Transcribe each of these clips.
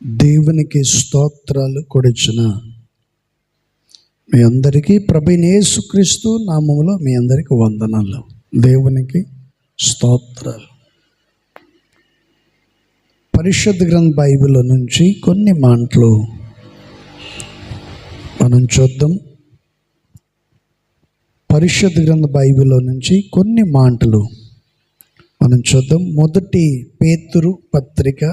దేవునికి స్తోత్రాలు కొడిచిన మీ అందరికీ ప్రభువైన యేసుక్రీస్తు నామములో మీ అందరికీ వందనాలు. దేవునికి స్తోత్రాలు. పరిశుద్ధ గ్రంథ బైబిల్ నుంచి కొన్ని మాటలు మనం చూద్దాం. పరిశుద్ధ గ్రంథ బైబిల్ నుంచి కొన్ని మాటలు మనం చూద్దాం. మొదటి పేతురు పత్రిక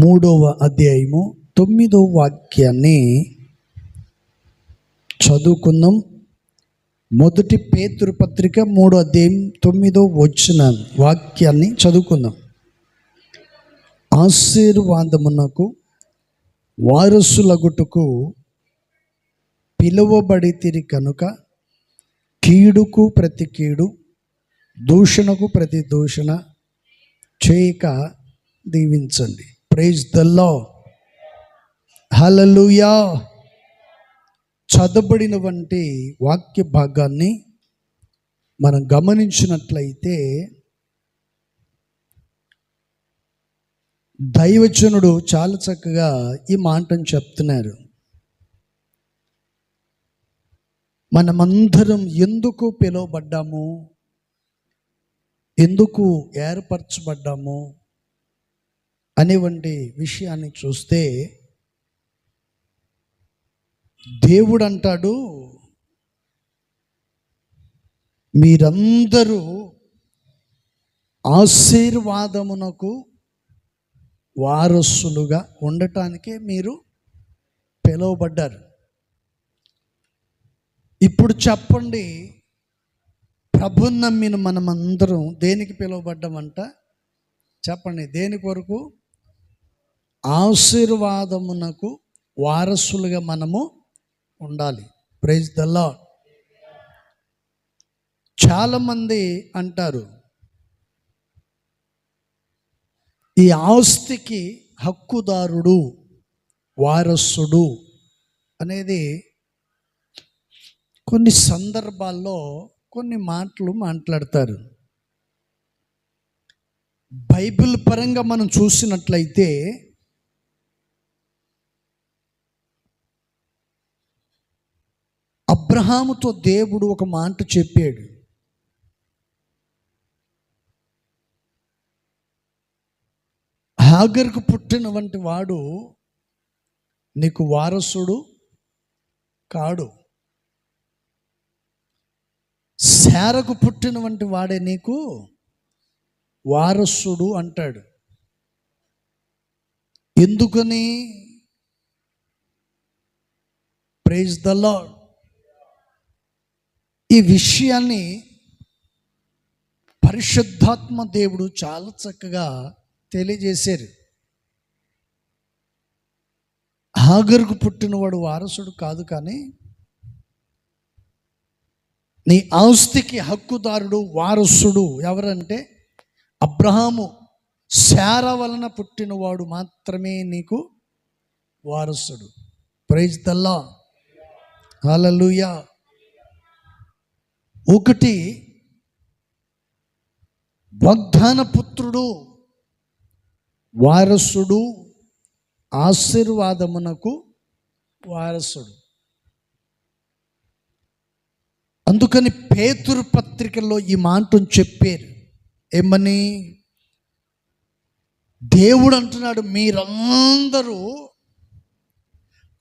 3వ అధ్యాయము 9వ వాక్యాన్ని చదువుకుందాం. మొదటి పేతురు పత్రిక 3వ అధ్యాయం 9వ వచన వాక్యాన్ని చదువుకుందాం. ఆశీర్వాదమునకు వారసులగుటకు పిలువబడితిరి కనుక కీడుకు ప్రతి కీడు, దూషణకు ప్రతి దూషణ చేయక దీవించండి. Praise the lord. హల్లెలూయా. చదవబడిన వంటి వాక్య భాగాన్ని మనం గమనించినట్లయితే దైవజనుడు చాలా చక్కగా ఈ మాటను చెప్తున్నారు. మనమందరం ఎందుకు పిలువబడ్డాము, ఎందుకు ఏర్పరచబడ్డాము అనేవంటి విషయాన్ని చూస్తే దేవుడు అంటాడు, మీరందరూ ఆశీర్వాదమునకు వారసులుగా ఉండటానికే మీరు పిలువబడ్డారు. ఇప్పుడు చెప్పండి, ప్రభువుని నమ్మిన మనమందరం దేనికి పిలువబడ్డామంట? చెప్పండి, దేని కొరకు? ఆశీర్వాదమునకు వారసులుగా మనము ఉండాలి. Praise the Lord. చాలామంది అంటారు, ఈ ఆస్తికి హక్కుదారుడు, వారసుడు అనేది కొన్ని సందర్భాల్లో కొన్ని మాటలు మాట్లాడతారు. బైబిల్ పరంగా మనం చూసినట్లయితే అబ్రహాముతో దేవుడు ఒక మాట చెప్పాడు. హాగరుకు పుట్టిన వంటి వాడు నీకు వారసుడు కాడు, శారకు పుట్టిన వంటి వాడే నీకు వారసుడు అంటాడు. ఎందుకని? Praise the Lord. ఈ విషయాన్ని పరిశుద్ధాత్మ దేవుడు చాలా చక్కగా తెలియజేశారు. హాగరుకు పుట్టినవాడు వారసుడు కాదు, కానీ నీ ఆస్తికి హక్కుదారుడు, వారసుడు ఎవరంటే అబ్రహాము, శారా వలన పుట్టినవాడు మాత్రమే నీకు వారసుడు. Praise the lord. హల్లెలూయా. ఒకటి వాగ్దాన పుత్రుడు, వారసుడు, ఆశీర్వాదమునకు వారసుడు. అందుకని పేతురు పత్రికలో ఈ మాటను చెప్పారు. ఏమని? దేవుడు అంటున్నాడు, మీరందరూ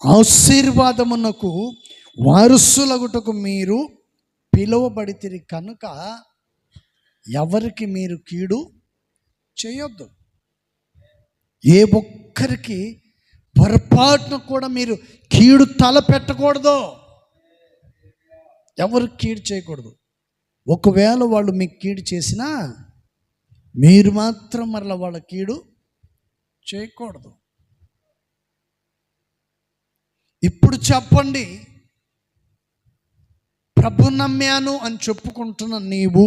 ఆశీర్వాదమునకు వారసులగుటకు మీరు పిలువబడితిరి కనుక ఎవరికి మీరు కీడు చేయొద్దు. ఏ ఒక్కరికి పొరపాటును కూడా మీరు కీడు తల పెట్టకూడదు. ఎవరు కీడు చేయకూడదు. ఒకవేళ వాళ్ళు మీకు కీడు చేసినా మీరు మాత్రం మరలా వాళ్ళ కీడు చేయకూడదు. ఇప్పుడు చెప్పండి, ప్రభు నమ్మాను అని చెప్పుకుంటున్న నీవు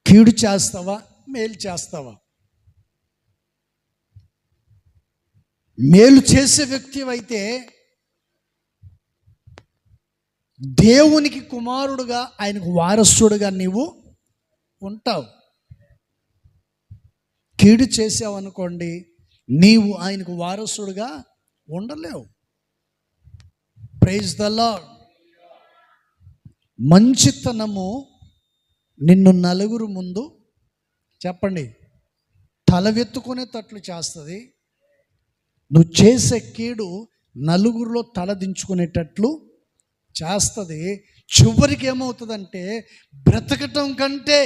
కీడు చేస్తావా, మేలు చేస్తావా? మేలు చేసే వ్యక్తి అయితే దేవునికి కుమారుడుగా, ఆయనకు వారసుడుగా నీవు ఉంటావు. కీడు చేసావనుకోండి, నీవు ఆయనకు వారసుడుగా ఉండలేవు. Praise the Lord. మంచితనము నిన్ను నలుగురు ముందు చెప్పండి తలవెత్తుకునేటట్లు చేస్తుంది. నువ్వు చేసే కీడు నలుగురిలో తలదించుకునేటట్లు చేస్తుంది. చివరికి ఏమవుతుందంటే, బ్రతకటం కంటే,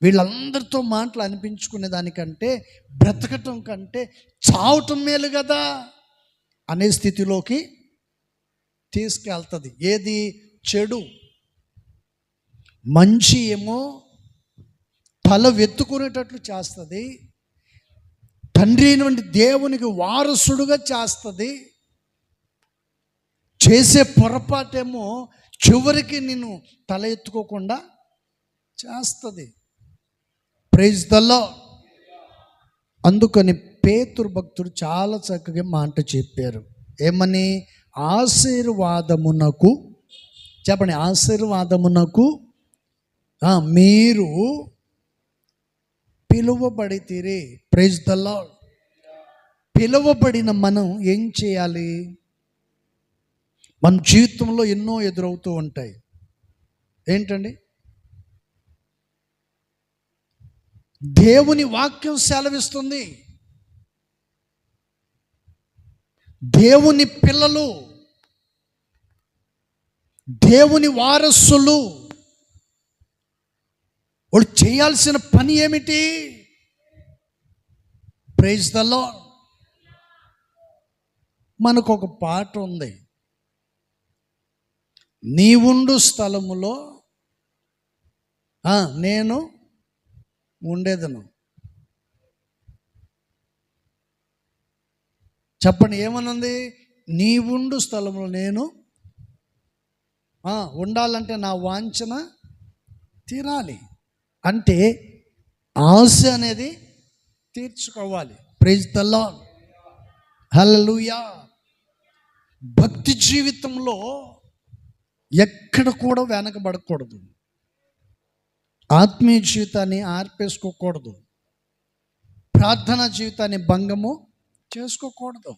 వీళ్ళందరితో మాటలు అనిపించుకునే దానికంటే, బ్రతకటం కంటే చావటం మేలు కదా అనే స్థితిలోకి తీసుకెళ్తుంది. ఏది చెడు. మంచి ఏమో తల వెత్తుకునేటట్లు చేస్తుంది, తండ్రి అయినటువంటి దేవునికి వారసుడుగా చేస్తుంది. చేసే పొరపాటేమో చివరికి నిన్ను తల ఎత్తుకోకుండా చేస్తుంది. Praise the lord. అందుకని పేతురు భక్తుడు చాలా చక్కగా మాట చెప్పారు. ఏమని? ఆశీర్వాదమునకు, చెప్పండి, ఆశీర్వాదమునకు మీరు పిలువబడితిరి. Praise the lord. పిలువబడిన మనం ఏం చేయాలి? మన జీవితంలో ఎన్నో ఎదురవుతూ ఉంటాయి. ఏంటండి? దేవుని వాక్యం సెలవిస్తుంది, దేవుని పిల్లలు, దేవుని వారసులు వాళ్ళు చేయాల్సిన పని ఏమిటి? Praise the Lord. మనకు ఒక పాట ఉంది, నీవుండు స్థలములో నేను ఉండేదను. చెప్పండి, ఏమనుంది? నీవుండు స్థలంలో నేను ఉండాలంటే నా వాంఛన తీరాలి. అంటే ఆశ అనేది తీర్చుకోవాలి. Praise the lord. హల్లెలూయా. భక్తి జీవితంలో ఎక్కడ కూడా వెనకబడకూడదు. ఆత్మీయ జీవితాన్ని ఆర్పేసుకోకూడదు. ప్రార్థనా జీవితాన్ని భంగము చేసుకోకూడదు.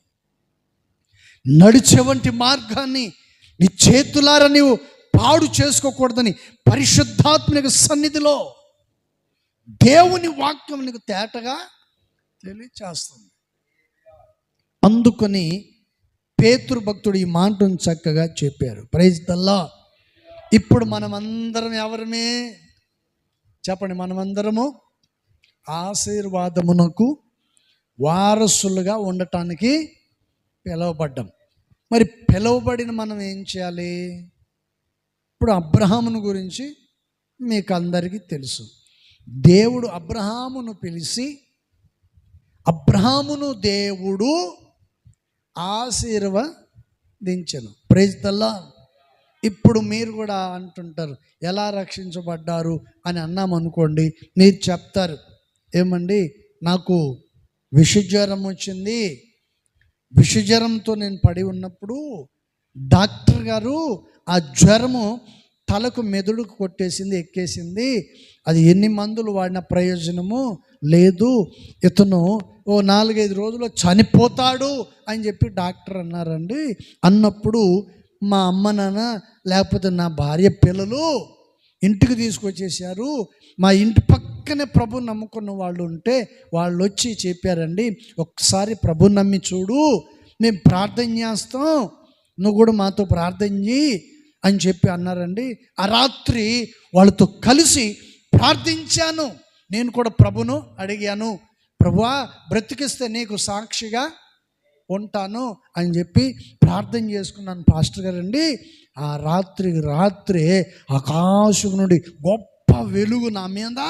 నడిచే వంటి మార్గాన్ని నీ చేతులారా నీవు పాడు చేసుకోకూడదని పరిశుద్ధాత్మక సన్నిధిలో దేవుని వాక్యం నీకు తేటగా తెలియచేస్తుంది. అందుకని పేతురు భక్తుడు ఈ మాటను చక్కగా చెప్పారు. Praise the Lord. ఇప్పుడు మనమందరం ఎవరమే? చెప్పండి, మనమందరము ఆశీర్వాదమునకు వారసులుగా ఉండటానికి పిలువబడ్డాం. మరి పిలువబడిన మనం ఏం చేయాలి? ఇప్పుడు అబ్రహామును గురించి మీకు అందరికీ తెలుసు. దేవుడు అబ్రహామును పిలిచి, అబ్రహామును దేవుడు ఆశీర్వదించెను. Praise the Lord. ఇప్పుడు మీరు కూడా అంటుంటారు, ఎలా రక్షించబడ్డారు అని అన్నామనుకోండి, మీరు చెప్తారు, ఏమండి నాకు విషజ్వరం వచ్చింది, విషజ్వరంతో నేను పడి ఉన్నప్పుడు డాక్టర్ గారు ఆ జ్వరము తలకు మెదడుకు కొట్టేసింది, ఎక్కేసింది, అది ఎన్ని మందులు వాడిన ప్రయోజనము లేదు, ఇతను 4-5 రోజుల్లో చనిపోతాడు అని చెప్పి డాక్టర్ అన్నారండి. అన్నప్పుడు మా అమ్మ నాన్న లేకపోతే నా భార్య పిల్లలు ఇంటికి తీసుకొచ్చేసారు. మా ఇంటి పక్కనే ప్రభు నమ్ముకున్న వాళ్ళు ఉంటే వాళ్ళు వచ్చి చెప్పారండి, ఒకసారి ప్రభు నమ్మి చూడు, మేము ప్రార్థన చేస్తాం, నువ్వు కూడా మాతో ప్రార్థన చేయి అని చెప్పి అన్నారండి. ఆ రాత్రి వాళ్ళతో కలిసి ప్రార్థించాను. నేను కూడా ప్రభును అడిగాను, ప్రభువా బ్రతికిస్తే నీకు సాక్షిగా ఉంటాను అని చెప్పి ప్రార్థన చేసుకున్నాను పాస్టర్ గారండి. ఆ రాత్రే ఆకాశం నుండి గొప్ప వెలుగు నా మీద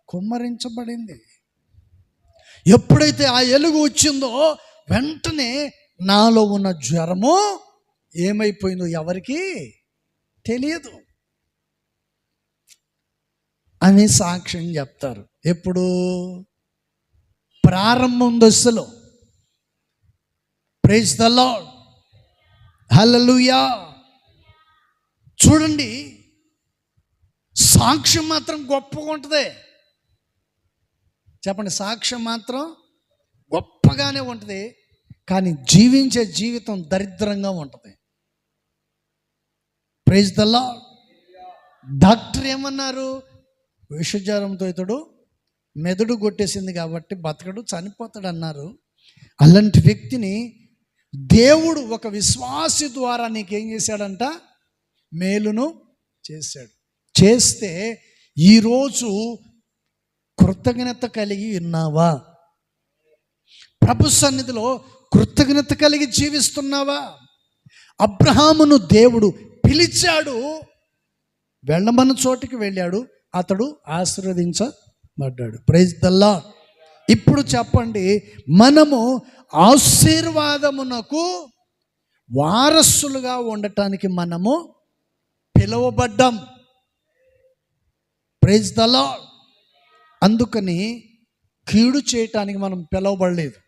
కుమ్మరించబడింది. ఎప్పుడైతే ఆ వెలుగు వచ్చిందో వెంటనే నాలో ఉన్న జ్వరము ఏమైపోయిందో ఎవరికి తెలియదు అని సాక్ష్యం చెప్తారు. ఎప్పుడు? ప్రారంభం దశలో. Praise the lord. హల్లెలూయా. చూడండి, సాక్ష్యం మాత్రం గొప్పగా ఉంటుంది. చెప్పండి, సాక్ష్యం మాత్రం గొప్పగానే ఉంటుంది, కానీ జీవించే జీవితం దరిద్రంగా ఉంటుంది. Praise the lord. డాక్టర్ ఏమన్నారు? విషజ్వరంతో ఇతడు మెదడు కొట్టేసింది కాబట్టి బతకడు, చనిపోతాడు అన్నారు. అలాంటి వ్యక్తిని దేవుడు ఒక విశ్వాసి ద్వారా నీకేం చేశాడంట? మేలును చేశాడు. చేస్తే ఈరోజు కృతజ్ఞత కలిగి ఉన్నావా? ప్రభు సన్నిధిలో కృతజ్ఞత కలిగి జీవిస్తున్నావా? అబ్రహామును దేవుడు పిలిచాడు, వెళ్ళమన్న చోటికి వెళ్ళాడు, అతడు ఆశీర్వదించబడ్డాడు. Praise the Lord. ఇప్పుడు చెప్పండి, మనము ఆశీర్వాదమునకు వారసులుగా ఉండటానికి మనము పిలువబడ్డాం. Praise the lord. అందుకని కీడు చేయటానికి మనం పిలువబడలేదు.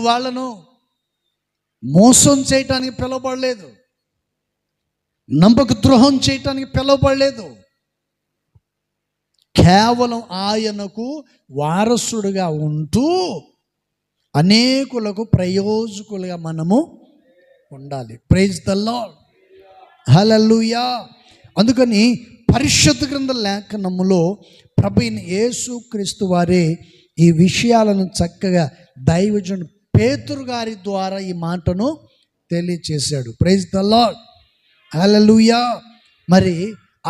వాళ్ళను మోసం చేయటానికి పిలువబడలేదు. నమ్మక ద్రోహం చేయటానికి పిలువబడలేదు. కేవలం ఆయనకు వారసుడుగా ఉంటూ అనేకులకు ప్రయోజకులుగా మనము ఉండాలి. Praise the lord. హల్లెలూయా. అందుకని పరిశుద్ధ గ్రంథ లేఖనములో ప్రభువైన యేసుక్రీస్తు వారే ఈ విషయాలను చక్కగా దైవజనుడు పేతురు గారి ద్వారా ఈ మాటను తెలియచేశాడు. Praise the lord. హల్లెలూయా. మరి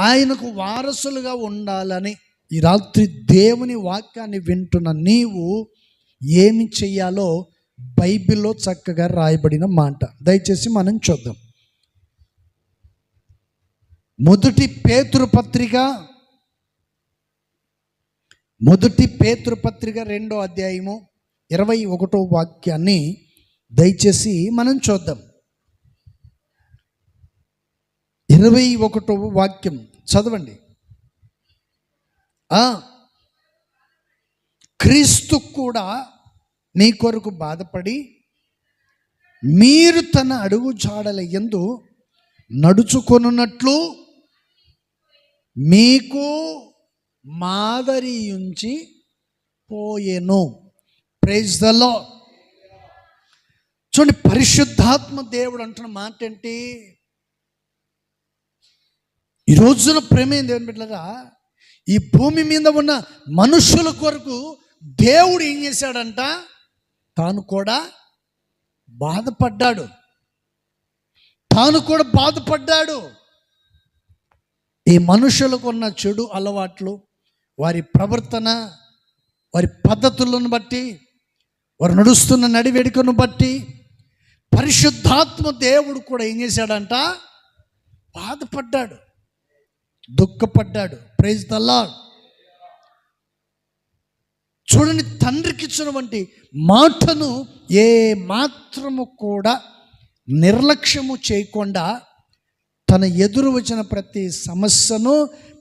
ఆయనకు వారసులుగా ఉండాలని ఈ రాత్రి దేవుని వాక్యాన్ని వింటున్న నీవు ఏమి చెయ్యాలో బైబిల్లో చక్కగా రాయబడిన మాట. దయచేసి మనం చూద్దాం. మొదటి పేతురు పత్రిక 2వ అధ్యాయము 21వ వాక్యాన్ని దయచేసి మనం చూద్దాం. 21వ వాక్యం చదవండి. క్రీస్తు కూడా నీ కొరకు బాధపడి మీరు తన అడుగు జాడల యందు నడుచుకొనున్నట్లు మీకు మాదిరి ఉంచి పోయెను. Praise the Lord. చూడండి, పరిశుద్ధాత్మ దేవుడు అంటున్న మాట ఏంటి? ఈ రోజున ప్రేమ దేవుని బిడ్డలారా, ఈ భూమి మీద ఉన్న మనుషుల కొరకు దేవుడు ఏం చేశాడంట? తాను కూడా బాధపడ్డాడు. ఈ మనుషులకు ఉన్న చెడు అలవాట్లు, వారి ప్రవర్తన, వారి పద్ధతులను బట్టి, వారు నడుస్తున్న నడివేడుకను బట్టి పరిశుద్ధాత్మ దేవుడు కూడా ఏం చేశాడంట? బాధపడ్డాడు, దుఃఖపడ్డాడు. Praise the Lord. చూడండి, తండ్రికి ఇచ్చినటువంటి మాటను ఏ మాత్రము కూడా నిర్లక్ష్యము చేయకుండా తన ఎదురు వచ్చిన ప్రతి సమస్యను,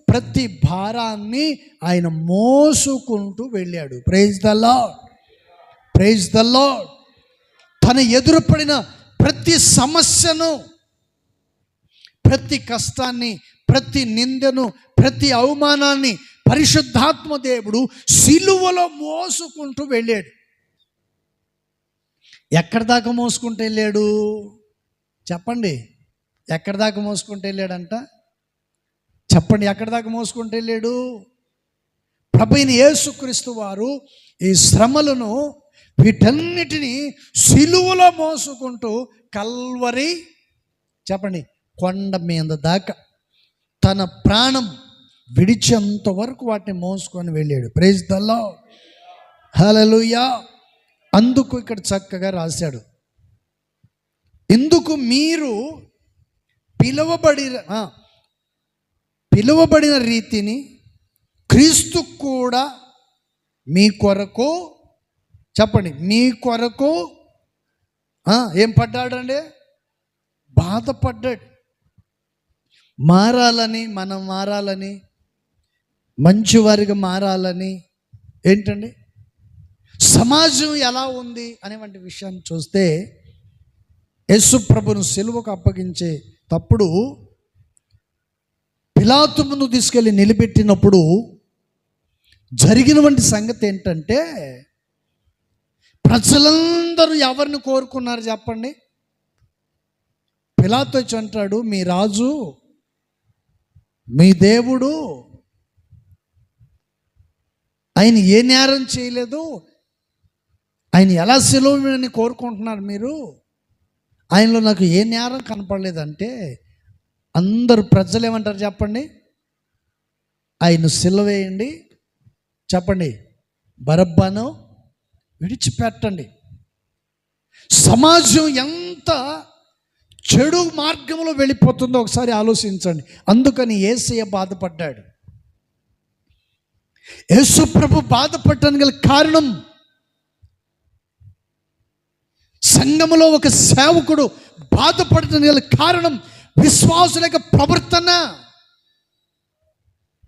ప్రతి భారాన్ని ఆయన మోసుకుంటూ వెళ్ళాడు. Praise the Lord. Praise the Lord. తన ఎదురుపడిన ప్రతి సమస్యను, ప్రతి కష్టాన్ని, ప్రతి నిందను, ప్రతి అవమానాన్ని పరిశుద్ధాత్మ దేవుడు సిలువలో మోసుకుంటూ వెళ్ళాడు. ఎక్కడి దాకా మోసుకుంటూ వెళ్ళాడు? చెప్పండి, ఎక్కడి దాకా మోసుకుంటూ వెళ్ళాడంట? చెప్పండి, ఎక్కడి దాకా మోసుకుంటూ వెళ్ళాడు? ప్రభువైన యేసుక్రీస్తు వారు ఈ శ్రమలను, వీటన్నిటినీ సిలువలో మోసుకుంటూ కల్వరి, చెప్పండి, కొండ మీద దాకా తన ప్రాణం విడిచేంత వరకు వాటిని మోసుకొని వెళ్ళాడు. Praise the lord. హల్లెలూయా. అందుకు ఇక్కడ చక్కగా రాశాడు, ఇందుకు మీరు పిలువబడిన రీతిని క్రీస్తు కూడా మీ కొరకు, చెప్పండి, మీ కొరకు ఏం పడ్డాడండి? బాధపడ్డాడు. మనం మారాలని, మంచివారిగా మారాలని, ఏంటండి సమాజం ఎలా ఉంది అనేటువంటి విషయాన్ని చూస్తే, యేసు ప్రభును సిలువకు అప్పగించే తప్పుడు పిలాతు ముందు తీసుకెళ్ళి నిలబెట్టినప్పుడు జరిగినటువంటి సంగతి ఏంటంటే, ప్రజలందరూ ఎవరిని కోరుకున్నారు చెప్పండి? పిలాతు వచ్చి అంటాడు, మీ రాజు, మీ దేవుడు, ఆయన ఏ నేరం చేయలేదు, ఆయన ఎలా సిలువని కోరుకుంటున్నారు మీరు, ఆయనలో నాకు ఏ నేరం కనపడలేదంటే, అందరు ప్రజలు ఏమంటారు చెప్పండి? ఆయన సిలువేయండి, చెప్పండి, బరబ్బను విడిచిపెట్టండి. సమాజం ఎంత చెడు మార్గంలో వెళ్ళిపోతుందో ఒకసారి ఆలోచించండి. అందుకని యేసయ్య బాధపడ్డాడు. యేసు ప్రభు బాధపడటానికి గల కారణం, సంఘములో ఒక సేవకుడు బాధపడటానికి గల కారణం విశ్వాసుల యొక్క ప్రవర్తన,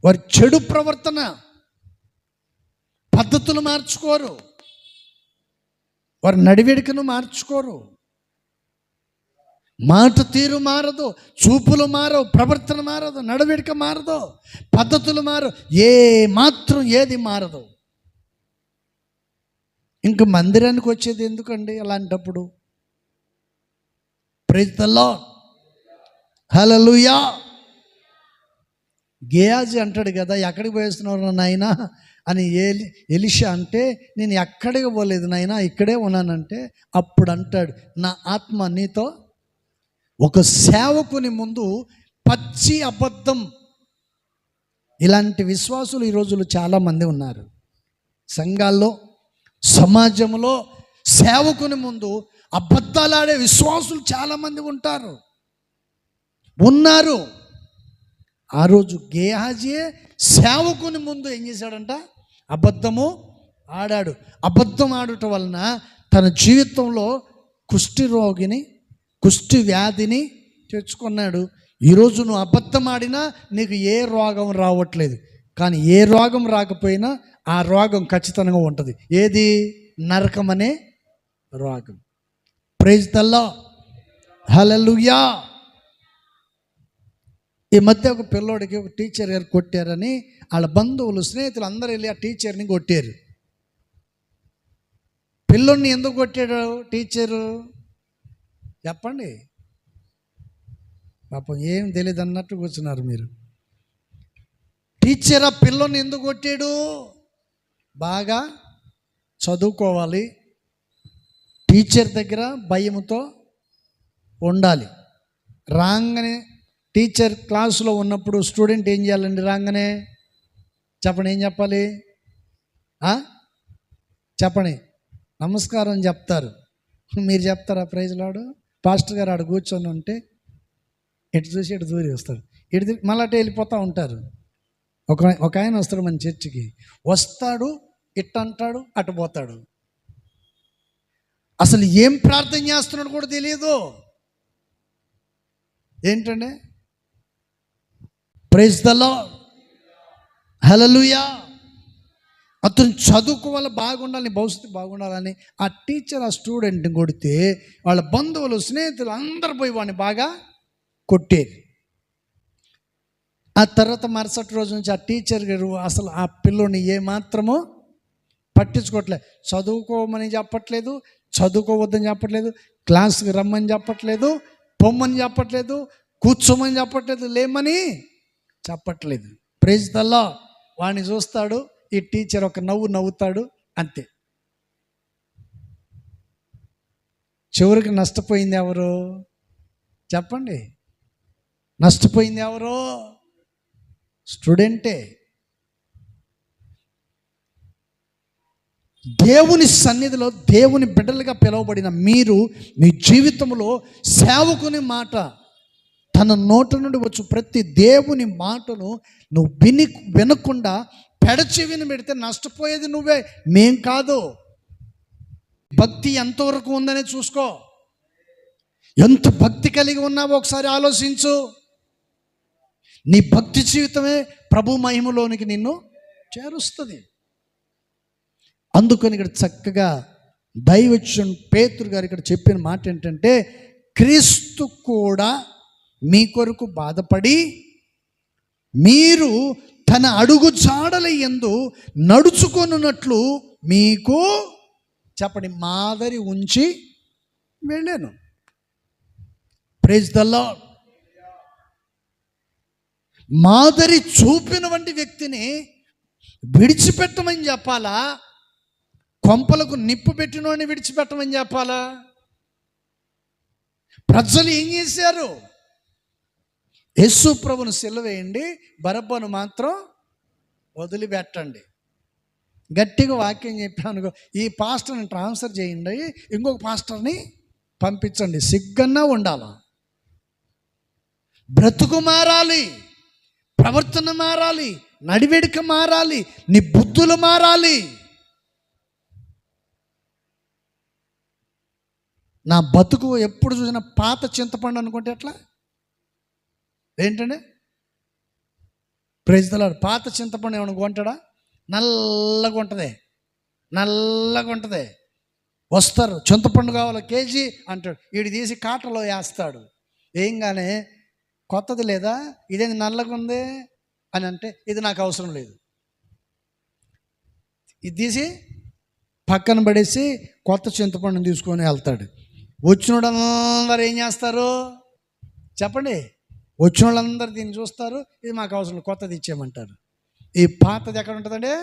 వారి చెడు ప్రవర్తన. పద్ధతులు మార్చుకోరు, వారి నడివేడికను మార్చుకోరు, మాట తీరు మారదు, చూపులు మారవు, ప్రవర్తన మారదు, నడవడిక మారదు, పద్ధతులు మారవు, ఏది మారదు. ఇంక మందిరానికి వచ్చేది ఎందుకండి అలాంటప్పుడు? ప్రైజ్ ది లార్డ్, హల్లెలూయా. గేయాజీ అంటాడు కదా, ఎక్కడికి పోయేస్తున్నావు నాయనా అని ఎలీషా అంటే, నేను ఎక్కడికి పోలేదు నాయనా, ఇక్కడే ఉన్నానంటే, అప్పుడు అంటాడు, నా ఆత్మ నీతో. ఒక సేవకుని ముందు పచ్చి అబద్ధం. ఇలాంటి విశ్వాసులు ఈ రోజులు చాలామంది ఉన్నారు సంఘాల్లో, సమాజంలో. సేవకుని ముందు అబద్ధాలాడే విశ్వాసులు చాలామంది ఉన్నారు. ఆ రోజు గేహాజీ సేవకుని ముందు ఏం చేశాడంట? అబద్ధము ఆడాడు. అబద్ధం ఆడటం వలన తన జీవితంలో కుష్టి వ్యాధిని తెచ్చుకున్నాడు. ఈరోజు నువ్వు అబద్ధం ఆడినా నీకు ఏ రోగం రావట్లేదు, కానీ ఏ రోగం రాకపోయినా ఆ రోగం ఖచ్చితంగా ఉంటుంది. ఏది? నరకం అనే రోగం. Praise the lord, hallelujah. ఈ మధ్య ఒక పిల్లోడికి ఒక టీచర్ గారు కొట్టారని వాళ్ళ బంధువులు, స్నేహితులు అందరూ వెళ్ళి ఆ టీచర్ని కొట్టారు. పిల్లోడిని ఎందుకు కొట్టాడు టీచరు చెప్పండి? పాపం ఏం తెలియదు అన్నట్టు కూర్చున్నారు మీరు. టీచర్ ఆ పిల్లోడిని ఎందుకు కొట్టాడు? బాగా చదువుకోవాలి, టీచర్ దగ్గర భయంతో ఉండాలి. రాగానే టీచర్ క్లాసులో ఉన్నప్పుడు స్టూడెంట్ ఏం చేయాలండి? రాగానే చెప్పండి, ఏం చెప్పాలి? చెప్పండి, నమస్కారం చెప్తారు. మీరు చెప్తారా? Praise lord. పాస్టర్ గారు ఆడ కూర్చొని ఉంటే ఇటు చూసి ఇటు దూరి వస్తాడు, ఇటు మళ్ళీ అటు వెళ్ళిపోతూ ఉంటారు. ఒక ఆయన వస్తాడు మన చర్చికి, వస్తాడు, ఇటు అంటాడు, అటు పోతాడు. అసలు ఏం ప్రార్థన చేస్తున్నాడు కూడా తెలియదు. ఏంటండి? ప్రైజ్ ది లార్డ్, హల్లెలూయా. అతను చదువుకోవాలి, బాగుండాలని, భవిష్యత్తు బాగుండాలని ఆ టీచర్ ఆ స్టూడెంట్ని కొడితే వాళ్ళ బంధువులు, స్నేహితులు అందరు పోయి వాడిని బాగా కొట్టేది. ఆ తర్వాత మరుసటి రోజు నుంచి ఆ టీచర్ గారు అసలు ఆ పిల్లోని ఏమాత్రమో పట్టించుకోవట్లేదు. చదువుకోమని చెప్పట్లేదు, చదువుకోవద్దని చెప్పట్లేదు, క్లాస్కి రమ్మని చెప్పట్లేదు, పొమ్మని చెప్పట్లేదు, కూర్చోమని చెప్పట్లేదు, లేమని చెప్పట్లేదు. Praise the Lord. వాడిని చూస్తాడు ఈ టీచర్, ఒక నవ్వుతాడు, అంతే. చివరికి నష్టపోయింది ఎవరు చెప్పండి? నష్టపోయింది ఎవరు? స్టూడెంటే. దేవుని సన్నిధిలో దేవుని బిడ్డలుగా పిలువబడిన మీరు మీ జీవితంలో సేవకుని మాట, తన నోట నుండి వచ్చు ప్రతి దేవుని మాటను నువ్వు వినకుండా పెడచెవిని పెడితే నష్టపోయేది నువ్వే, మేం కాదు. భక్తి ఎంతవరకు ఉందనే చూసుకో. ఎంత భక్తి కలిగి ఉన్నావో ఒకసారి ఆలోచించు. నీ భక్తి జీవితమే ప్రభు మహిమలోనికి నిన్ను చేరుస్తుంది. అందుకని ఇక్కడ చక్కగా దైవజనుడు పేతురు గారు ఇక్కడ చెప్పిన మాట ఏంటంటే, క్రీస్తు కూడా మీ కొరకు బాధపడి మీరు తన అడుగు జాడల యందు నడుచుకొనున్నట్లు మీకు చెప్పండి మాదిరి ఉంచి వెళ్ళాను. Praise the Lord. మాదిరి చూపిన వంటి వ్యక్తిని విడిచిపెట్టమని చెప్పాలా, కొంపలకు నిప్పు పెట్టినోడిని విడిచిపెట్టమని చెప్పాలా? ప్రజలు ఏం చేశారు? యేసు ప్రభును సిలువేయండి, బరబ్బను మాత్రం వదిలిపెట్టండి. గట్టిగా వాక్యం చెప్పాను, ఈ పాస్టర్ని ట్రాన్స్ఫర్ చేయండి, ఇంకొక పాస్టర్ని పంపించండి. సిగ్గన్నా ఉండాలా? బ్రతుకు మారాలి, ప్రవర్తన మారాలి, నడివెడుక మారాలి, నీ బుద్ధులు మారాలి. నా బతుకు ఎప్పుడు చూసినా పాత చింతపండు అనుకుంటే ఎట్లా? ఏంటండి? Praise the Lord. పాత చింతపండు ఏమైనా కొంటాడా? నల్లగా ఉంటుంది, నల్లగా ఉంటుంది. వస్తారు, చింతపండు కావాలి కేజీ అంటాడు, వీడు తీసి కాటలో వేస్తాడు. ఏంగానే కొత్తది లేదా, ఇదేంది నల్లగా ఉంది అని అంటే, ఇది నాకు అవసరం లేదు, ఇది తీసి పక్కన పడేసి కొత్త చింతపండుని తీసుకొని వెళ్తాడు. వచ్చిన వాళ్ళందరూ ఏం చేస్తారు చెప్పండి? వచ్చిన వాళ్ళందరూ దీన్ని చూస్తారు, ఇది మాకు అవసరం లేదు, కొత్తది ఇచ్చేయమంటారు. ఈ పాతది ఎక్కడ ఉంటుందండి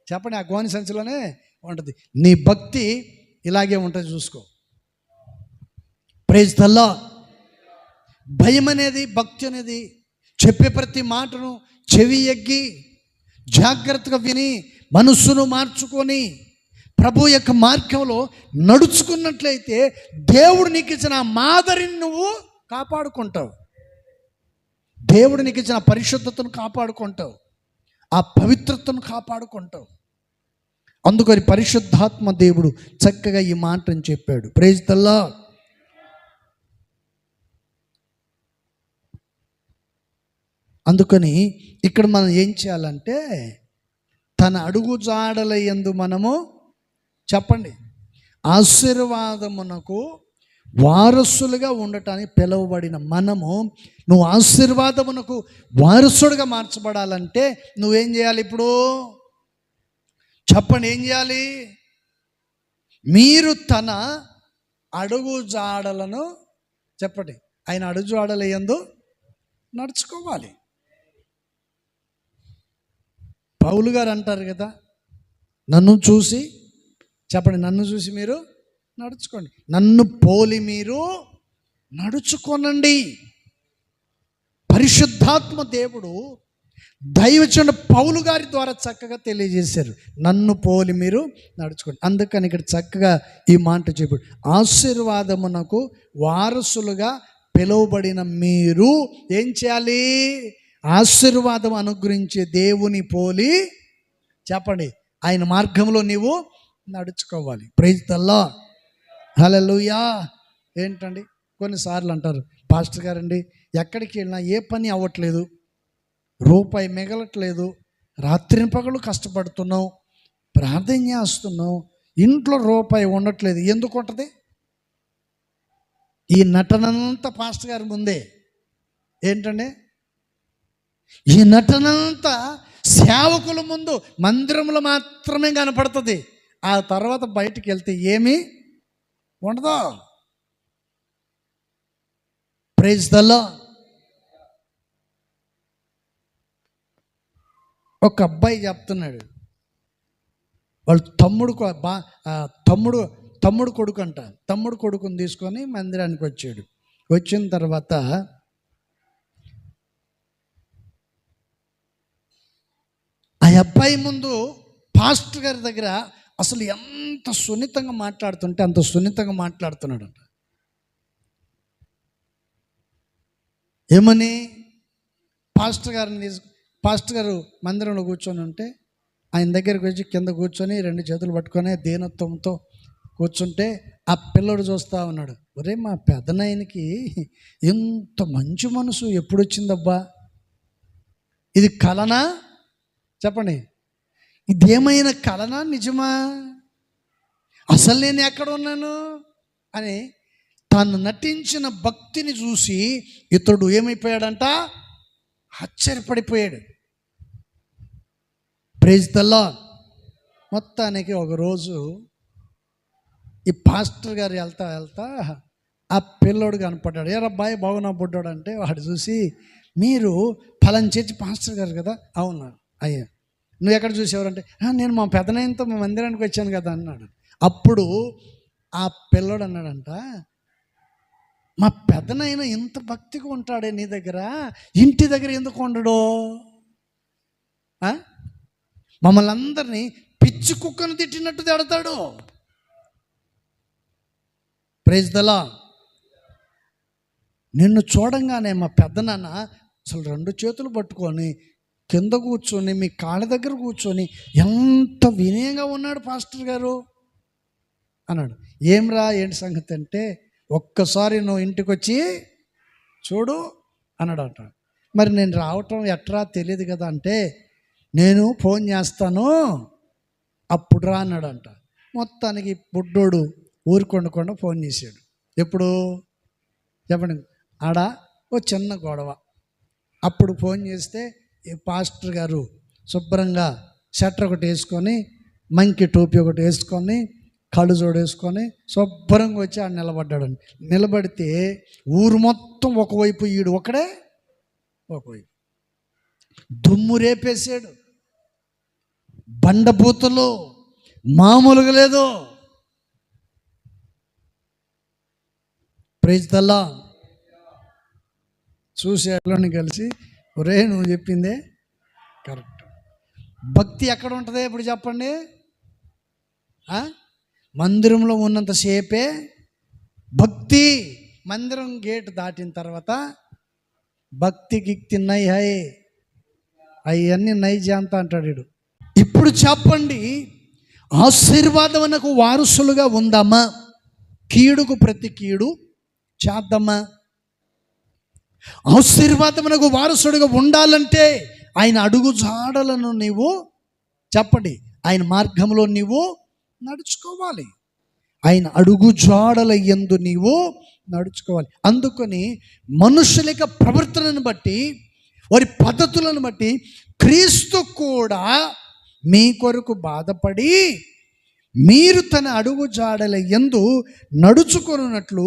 చెప్పండి? ఆ గోని సంచిలోనే ఉంటుంది. నీ భక్తి ఇలాగే ఉంటుంది, చూసుకో. Praise the Lord. భయం అనేది, భక్తి అనేది చెప్పే ప్రతి మాటను చెవి ఎగ్గి జాగ్రత్తగా విని మనస్సును మార్చుకొని ప్రభు యొక్క మార్గంలో నడుచుకున్నట్లయితే దేవుడు నీకు ఇచ్చిన మాదిరిని నువ్వు కాపాడుకుంటావు. దేవుడు నీకు ఇచ్చిన పరిశుద్ధతను కాపాడుకుంటావు, ఆ పవిత్రతను కాపాడుకుంటావు. అందుకని పరిశుద్ధాత్మ దేవుడు చక్కగా ఈ మాటను చెప్పాడు. Praise the Lord. అందుకని ఇక్కడ మనం ఏం చేయాలంటే, తన అడుగు జాడల యందు మనము చెప్పండి ఆశీర్వాదమునకు వారసులుగా ఉండటానికి పిలువబడిన మనము, నువ్వు ఆశీర్వాదమునకు వారసుడుగా మార్చబడాలంటే నువ్వేం చేయాలి? ఇప్పుడు చెప్పండి, ఏం చేయాలి? మీరు తన అడుగు జాడలను చెప్పండి, ఆయన అడుగు జాడల యందు నడుచుకోవాలి. పౌలు గారు అంటారు కదా, నన్ను చూసి చెప్పండి, నన్ను చూసి మీరు నడుచుకోండి, నన్ను పోలి మీరు నడుచుకోనండి. పరిశుద్ధాత్మ దేవుడు దైవజనుడు పౌలు గారి ద్వారా చక్కగా తెలియజేశారు, నన్ను పోలి మీరు నడుచుకోండి. అందుకని ఇక్కడ చక్కగా ఈ మాట చెప్పాడు, ఆశీర్వాదమునకు వారసులుగా పిలువబడిన మీరు ఏం చేయాలి? ఆశీర్వాదం అనుగ్రహించే దేవుని పోలి చెప్పండి ఆయన మార్గంలో నీవు నడుచుకోవాలి. Praise the lord. హల్లెలూయా. ఏంటండి కొన్నిసార్లు అంటారు, పాస్టర్ గారండి ఎక్కడికి వెళ్ళినా ఏ పని అవ్వట్లేదు, రూపాయి మిగలట్లేదు, రాత్రి పగలు కష్టపడుతున్నావు, ప్రార్థన చేస్తున్నావు, ఇంట్లో రూపాయి ఉండట్లేదు, ఎందుకు ఉంటుంది? ఈ నటనంతా పాస్టర్ గారి ముందే ఏంటండి? ఈ నటనంతా సేవకుల ముందు మందిరంలో మాత్రమే కనపడుతుంది, ఆ తర్వాత బయటికి వెళ్తే ఏమీ ఉండదు. Praise the Lord. ఒక అబ్బాయి చెప్తున్నాడు, వాళ్ళు తమ్ముడు కొడుకు అంట, తమ్ముడు కొడుకుని తీసుకొని మందిరానికి వచ్చాడు. వచ్చిన తర్వాత ఆ అబ్బాయి ముందు పాస్టర్ గారి దగ్గర అసలు ఎంత సున్నితంగా మాట్లాడుతుంటే అంత సున్నితంగా మాట్లాడుతున్నాడంట. ఏమని? పాస్టర్ గారు మందిరంలో కూర్చొని ఉంటే ఆయన దగ్గరికి వచ్చి కింద కూర్చొని 2 చేతులు పట్టుకొని దీనత్వంతో కూర్చుంటే ఆ పిల్లడు చూస్తూ ఉన్నాడు, ఒరే మా పెద్దనాయనకి ఎంత మంచి మనసు ఎప్పుడు వచ్చిందబ్బా, ఇది కలనా చెప్పండి, ఇదేమైనా కలనా నిజమా, అసలు నేను ఎక్కడ ఉన్నాను అని తాను నటించిన భక్తిని చూసి ఇతడు ఏమైపోయాడంట? ఆశ్చర్యపడిపోయాడు. Praise the Lord. మొత్తానికి ఒకరోజు ఈ పాస్టర్ గారు వెళ్తా ఆ పిల్లోడు కనపడ్డాడు. ఏ అబ్బాయి బాగున్నా బుడ్డాడు అంటే వాడు చూసి, మీరు ఫలానా చర్చి పాస్టర్ గారు కదా? అవునా అయ్యా. నువ్వు ఎక్కడ చూసేవారంటే, నేను మా పెదనాయనతో మా మందిరానికి వచ్చాను కదా అన్నాడు. అప్పుడు ఆ పిల్లోడు అన్నాడంట, మా పెదనాయన ఇంత భక్తిగా ఉంటాడే నీ దగ్గర, ఇంటి దగ్గర ఎందుకు ఉండడు? మమ్మల్ని అందరినీ పిచ్చి కుక్కను తిట్టినట్టు తిడతాడు. Praise the Lord. నిన్ను చూడంగానే మా పెద్దనాన్న అసలు 2 చేతులు పట్టుకొని కింద కూర్చొని మీ కాళ్ళ దగ్గర కూర్చొని ఎంత వినయంగా ఉన్నాడు పాస్టర్ గారు అన్నాడు. ఏమ్రా ఏంటి సంగతి అంటే, ఒక్కసారి నువ్వు ఇంటికి వచ్చి చూడు అన్నాడు అంట. మరి నేను రావటం ఎట్రా తెలియదు కదా అంటే, నేను ఫోన్ చేస్తాను అప్పుడు రా అన్నాడంట. మొత్తానికి బుడ్డోడు ఊరుకొండకుండా ఫోన్ చేశాడు. ఎప్పుడు చెప్పండి, ఆడ ఓ చిన్న గొడవ. అప్పుడు ఫోన్ చేస్తే ఈ పాస్టర్ గారు శుభ్రంగా షర్ట్ ఒకటి వేసుకొని, మంకి టోపీ ఒకటి వేసుకొని, కళ్ళు జోడేసుకొని శుభ్రంగా వచ్చి ఆడ నిలబడ్డాడండి. నిలబడితే ఊరు మొత్తం ఒకవైపు, ఈడు ఒకడే ఒకవైపు. దుమ్ము రేపేసాడు, బండబూతులు మామూలుగా లేదు. Praise the lord. చూసేట్లోని కలిసి, ఒరే నువ్వు చెప్పిందే కరెక్ట్. భక్తి ఎక్కడ ఉంటుంది ఇప్పుడు చెప్పండి? మందిరంలో ఉన్నంతసేపే భక్తి. మందిరం గేటు దాటిన తర్వాత భక్తి గిక్తి నై హై అవన్నీ నైజాంత అంటాడు వీడు. ఇప్పుడు చెప్పండి, ఆశీర్వాదమునకు వారసులుగా ఉందామా? కీడుకు ప్రతి కీడు చేద్దామా? ఆశీర్వాదమునకు వారసుడుగా ఉండాలంటే ఆయన అడుగు జాడలను నీవు చెప్పండి, ఆయన మార్గంలో నీవు నడుచుకోవాలి. ఆయన అడుగు జాడల యందు నీవు నడుచుకోవాలి. అందుకని మనుషుల యొక్క ప్రవర్తనను బట్టి, వారి పద్ధతులను బట్టి క్రీస్తు కూడా మీ కొరకు బాధపడి మీరు తన అడుగు జాడల యందు నడుచుకొనున్నట్లు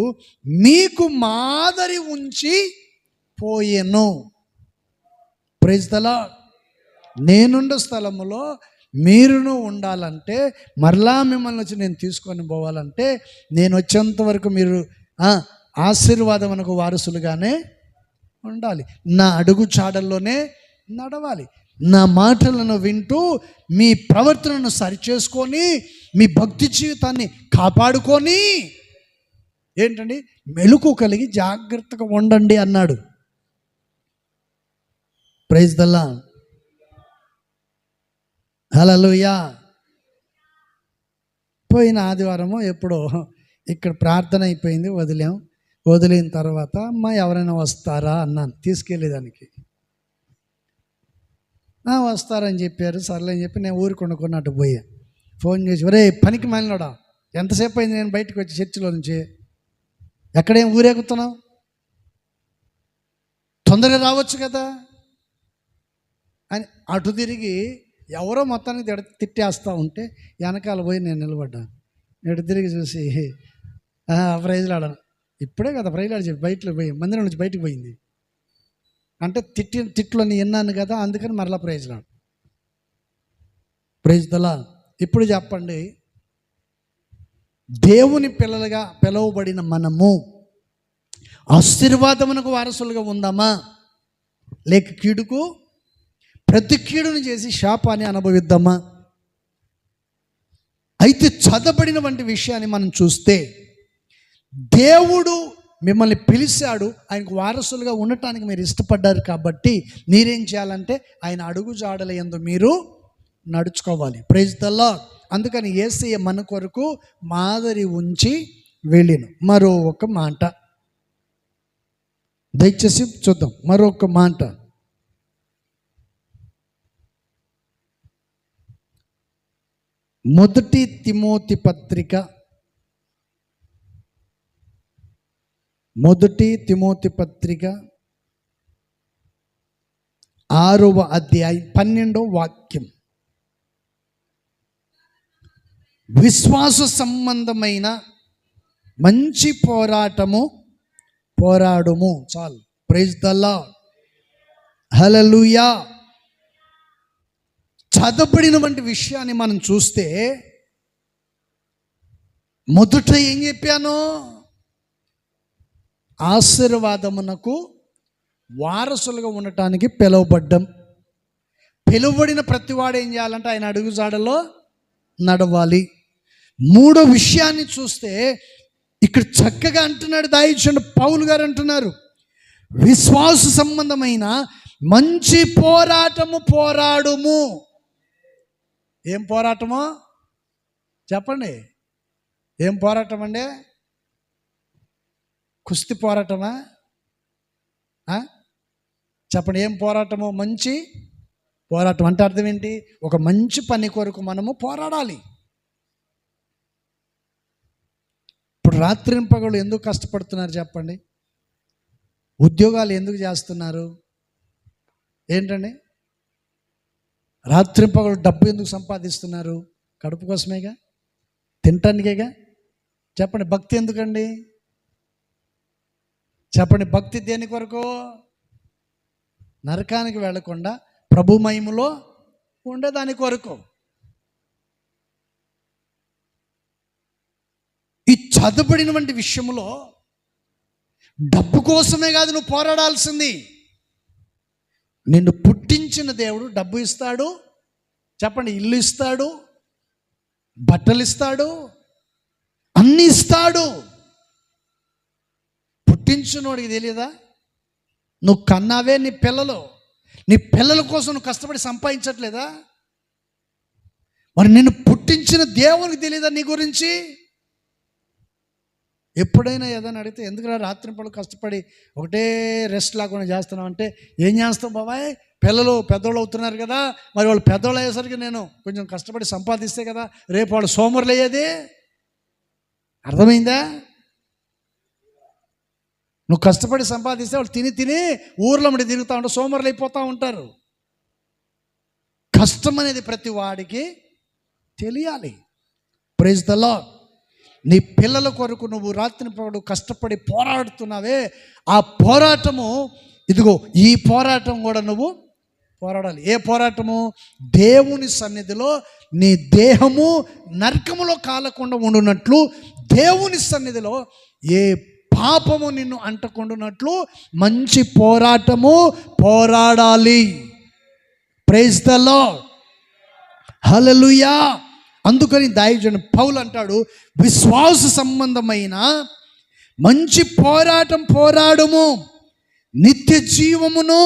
మీకు మాదిరి ఉంచి పోయెను. Praise the Lord. నేనుండే స్థలములో మీరును ఉండాలంటే, మరలా మిమ్మల్ని వచ్చి నేను తీసుకొని పోవాలంటే, నేను వచ్చేంత వరకు మీరు ఆశీర్వాదమునకు వారసులుగానే ఉండాలి. నా అడుగు చాడల్లోనే నడవాలి. నా మాటలను వింటూ మీ ప్రవర్తనను సరిచేసుకొని మీ భక్తి జీవితాన్ని కాపాడుకొని ఏంటండి మెలకు కలిగి జాగ్రత్తగా ఉండండి అన్నాడు. Praise the lord. హల్లెలూయా. పోయిన ఆదివారము ఎప్పుడో ఇక్కడ ప్రార్థన అయిపోయింది, వదిలిన తర్వాత అమ్మ ఎవరైనా వస్తారా అన్నాను, తీసుకెళ్ళేదానికి. వస్తారని చెప్పారు. సర్లే అని చెప్పి నేను ఊరికి కొనుక్కున్నట్టు పోయా. ఫోన్ చేసి, ఒరే పనికి మాలినోడా, ఎంతసేపు అయింది నేను బయటకు వచ్చి చర్చిలో నుంచి, ఎక్కడేం ఊరేగుతున్నావు, తొందరగా రావచ్చు కదా అని అటు తిరిగి ఎవరో మొత్తానికి తిట్టేస్తూ ఉంటే వెనకాల పోయి నేను నిలబడ్డాను. ఎటు తిరిగి చూసి ప్రైజ్లాడాను. ఇప్పుడే కదా ప్రైజ్లాడి చెప్పి బయటలో పోయి మందిరం నుంచి బయటకు పోయింది అంటే తిట్లని విన్నాను కదా, అందుకని మరలా ప్రైజ్లాడు. Praise the lord. ఇప్పుడు చెప్పండి, దేవుని పిల్లలుగా పిలువబడిన మనము ఆశీర్వాదమునకు వారసులుగా ఉందామా, లేక కీడుకు ప్రతి కీడును చేసి శాపాన్ని అనుభవిద్దామా? అయితే చదవబడిన వంటి విషయాన్ని మనం చూస్తే, దేవుడు మిమ్మల్ని పిలిచాడు, ఆయనకు వారసులుగా ఉండటానికి మీరు ఇష్టపడ్డారు కాబట్టి మీరేం చేయాలంటే ఆయన అడుగు జాడల యందు మీరు నడుచుకోవాలి. Praise the Lord. అందుకని యేసయ్య మన కొరకు మాదిరి ఉంచి వెళ్ళిను. మరో ఒక మాట దయచేసి చూద్దాం. మరొక మాట మొదటి తిమోతి పత్రిక 6వ అధ్యాయం 12వ వాక్యం. విశ్వాస సంబంధమైన మంచి పోరాటము పోరాడుము. చాలు. Praise the lord. హల్లెలూయా. చదవబడినటువంటి విషయాన్ని మనం చూస్తే మొదట ఏం చెప్పాను? ఆశీర్వాదమునకు వారసులుగా ఉండటానికి పిలువబడ్డం. పిలువబడిన ప్రతివాడు ఏం చేయాలంటే ఆయన అడుగుజాడలో నడవాలి. మూడో విషయాన్ని చూస్తే ఇక్కడ చక్కగా అంటున్నాడు దాయిచండు పౌలు గారు అంటున్నారు, విశ్వాస సంబంధమైన మంచి పోరాటము పోరాడుము. ఏం పోరాటమో చెప్పండి. ఏం పోరాటం అండి? కుస్తీ పోరాటమా? చెప్పండి. ఏం పోరాటము? మంచి పోరాటం అంటే అర్థం ఏంటి? ఒక మంచి పని కొరకు మనము పోరాడాలి. ఇప్పుడు రాత్రింపగలు ఎందుకు కష్టపడుతున్నారు చెప్పండి? ఉద్యోగాలు ఎందుకు చేస్తున్నారు? ఏంటండి? రాత్రింపగలు డబ్బు ఎందుకు సంపాదిస్తున్నారు? కడుపు కోసమేగా, తినటానికేగా. చెప్పండి. భక్తి ఎందుకండి? చెప్పండి. భక్తి దేని కొరకు? నరకానికి వెళ్లకుండా ప్రభు మహిమలో ఉండేదాని కొరకు. ఈ చదవబడినటువంటి విషయంలో డబ్బు కోసమే కాదు నువ్వు పోరాడాల్సింది. నిన్ను పుట్టించిన దేవుడు డబ్బు ఇస్తాడు, చెప్పండి, ఇల్లు ఇస్తాడు, బట్టలు ఇస్తాడు, అన్నీ ఇస్తాడు. పుట్టించినోడికి తెలియదా? నువ్వు కన్నావే నీ పిల్లల కోసం నువ్వు కష్టపడి సంపాదించట్లేదా? మరి నిన్ను పుట్టించిన దేవునికి తెలియదా నీ గురించి? ఎప్పుడైనా ఏదైనా అడిగితే ఎందుకురా రాత్రింపలు కష్టపడి ఒకటే రెస్ట్ లేకుండా చేస్తున్నావు అంటే, ఏం చేస్తావు బాబాయ్, పిల్లలు పెద్దోళ్ళు అవుతున్నారు కదా, మరి వాళ్ళు పెద్దోళ్ళు అయ్యేసరికి నేను కొంచెం కష్టపడి సంపాదిస్తే కదా రేపు వాళ్ళు సోమరులు అయ్యేది. అర్థమైందా? నువ్వు కష్టపడి సంపాదిస్తే వాళ్ళు తిని ఊర్లో మడి తిరుగుతూ ఉంటారు, సోమరులు అయిపోతూ ఉంటారు. కష్టం అనేది ప్రతి వాడికి తెలియాలి. Praise the Lord. నీ పిల్లల కొరకు నువ్వు రాత్రిపగలు కష్టపడి పోరాడుతున్నావే, ఆ పోరాటము ఇదిగో ఈ పోరాటం కూడా నువ్వు పోరాడాలి. ఏ పోరాటము? దేవుని సన్నిధిలో నీ దేహము నరకములో కాలకుండా ఉండునట్లు, దేవుని సన్నిధిలో ఏ పాపము నిన్ను అంటకుండునట్లు మంచి పోరాటము పోరాడాలి. Praise the lord. హల్లెలూయా. అందుకని దైవజనుడు పౌలు అంటాడు, విశ్వాస సంబంధమైన మంచి పోరాటం పోరాడుము, నిత్య జీవమును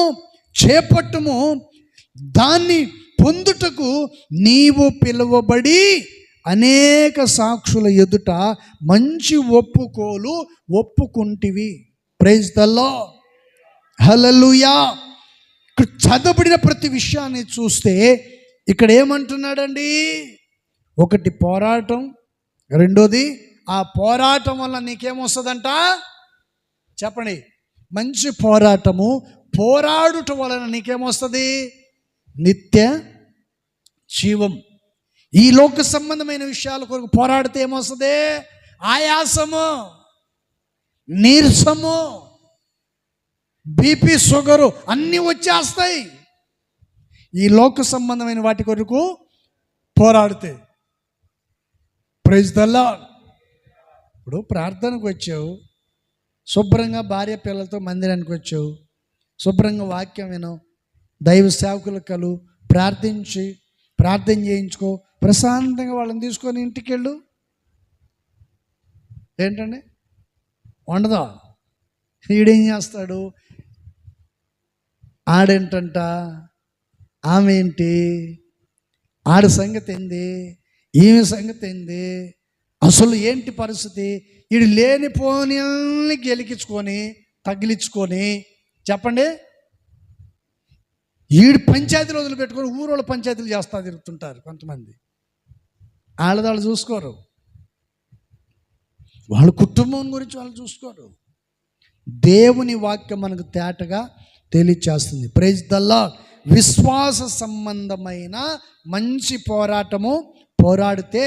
చేపట్టుము, దాన్ని పొందుటకు నీవు పిలువబడి అనేక సాక్షుల ఎదుట మంచి ఒప్పుకోలు ఒప్పుకుంటివి. Praise the lord. హల్లెలూయా. ఇక్కడ చదవబడిన ప్రతి విషయాన్ని చూస్తే ఇక్కడ ఏమంటున్నాడండి? ఒకటి పోరాటం, రెండోది ఆ పోరాటం వల్ల నీకేమొస్తుందంట చెప్పండి? మంచి పోరాటము. పోరాడుట వలన నీకేమొస్తుంది? నిత్య జీవం. ఈ లోక సంబంధమైన విషయాల కొరకు పోరాడితే ఏమొస్తుంది? ఆయాసము, నీరసము, బీపీ, షుగరు అన్నీ వచ్చేస్తాయి ఈ లోక సంబంధమైన వాటి కొరకు పోరాడితే. Praise the Lord. ఇప్పుడు ప్రార్థనకు వచ్చావు, శుభ్రంగా భార్య పిల్లలతో మందిరానికి వచ్చావు, శుభ్రంగా వాక్యం విను, దైవ సేవకులు కలు, ప్రార్థన చేయించుకో, ప్రశాంతంగా వాళ్ళని తీసుకొని ఇంటికి వెళ్ళు. ఏంటండి ఉండదా? ఈడేం చేస్తాడు? ఆడేంటంట, ఆమె ఏంటి, ఆడి సంగతి ఏంది, ఈమె సంగతి ఏంది, అసలు ఏంటి పరిస్థితి? వీడు లేనిపోని గెలికించుకొని తగిలించుకొని చెప్పండి, వీడు పంచాయతీలు వదిలిపెట్టుకొని ఊరోళ్ళ పంచాయతీలు చేస్తా తిరుగుతుంటారు కొంతమంది. వాళ్ళదాళ్ళు చూసుకోరు, వాళ్ళ కుటుంబం గురించి వాళ్ళు చూసుకోరు. దేవుని వాక్యం మనకు తేటగా తెలియచేస్తుంది. Praise the Lord. విశ్వాస సంబంధమైన మంచి పోరాటము పోరాడితే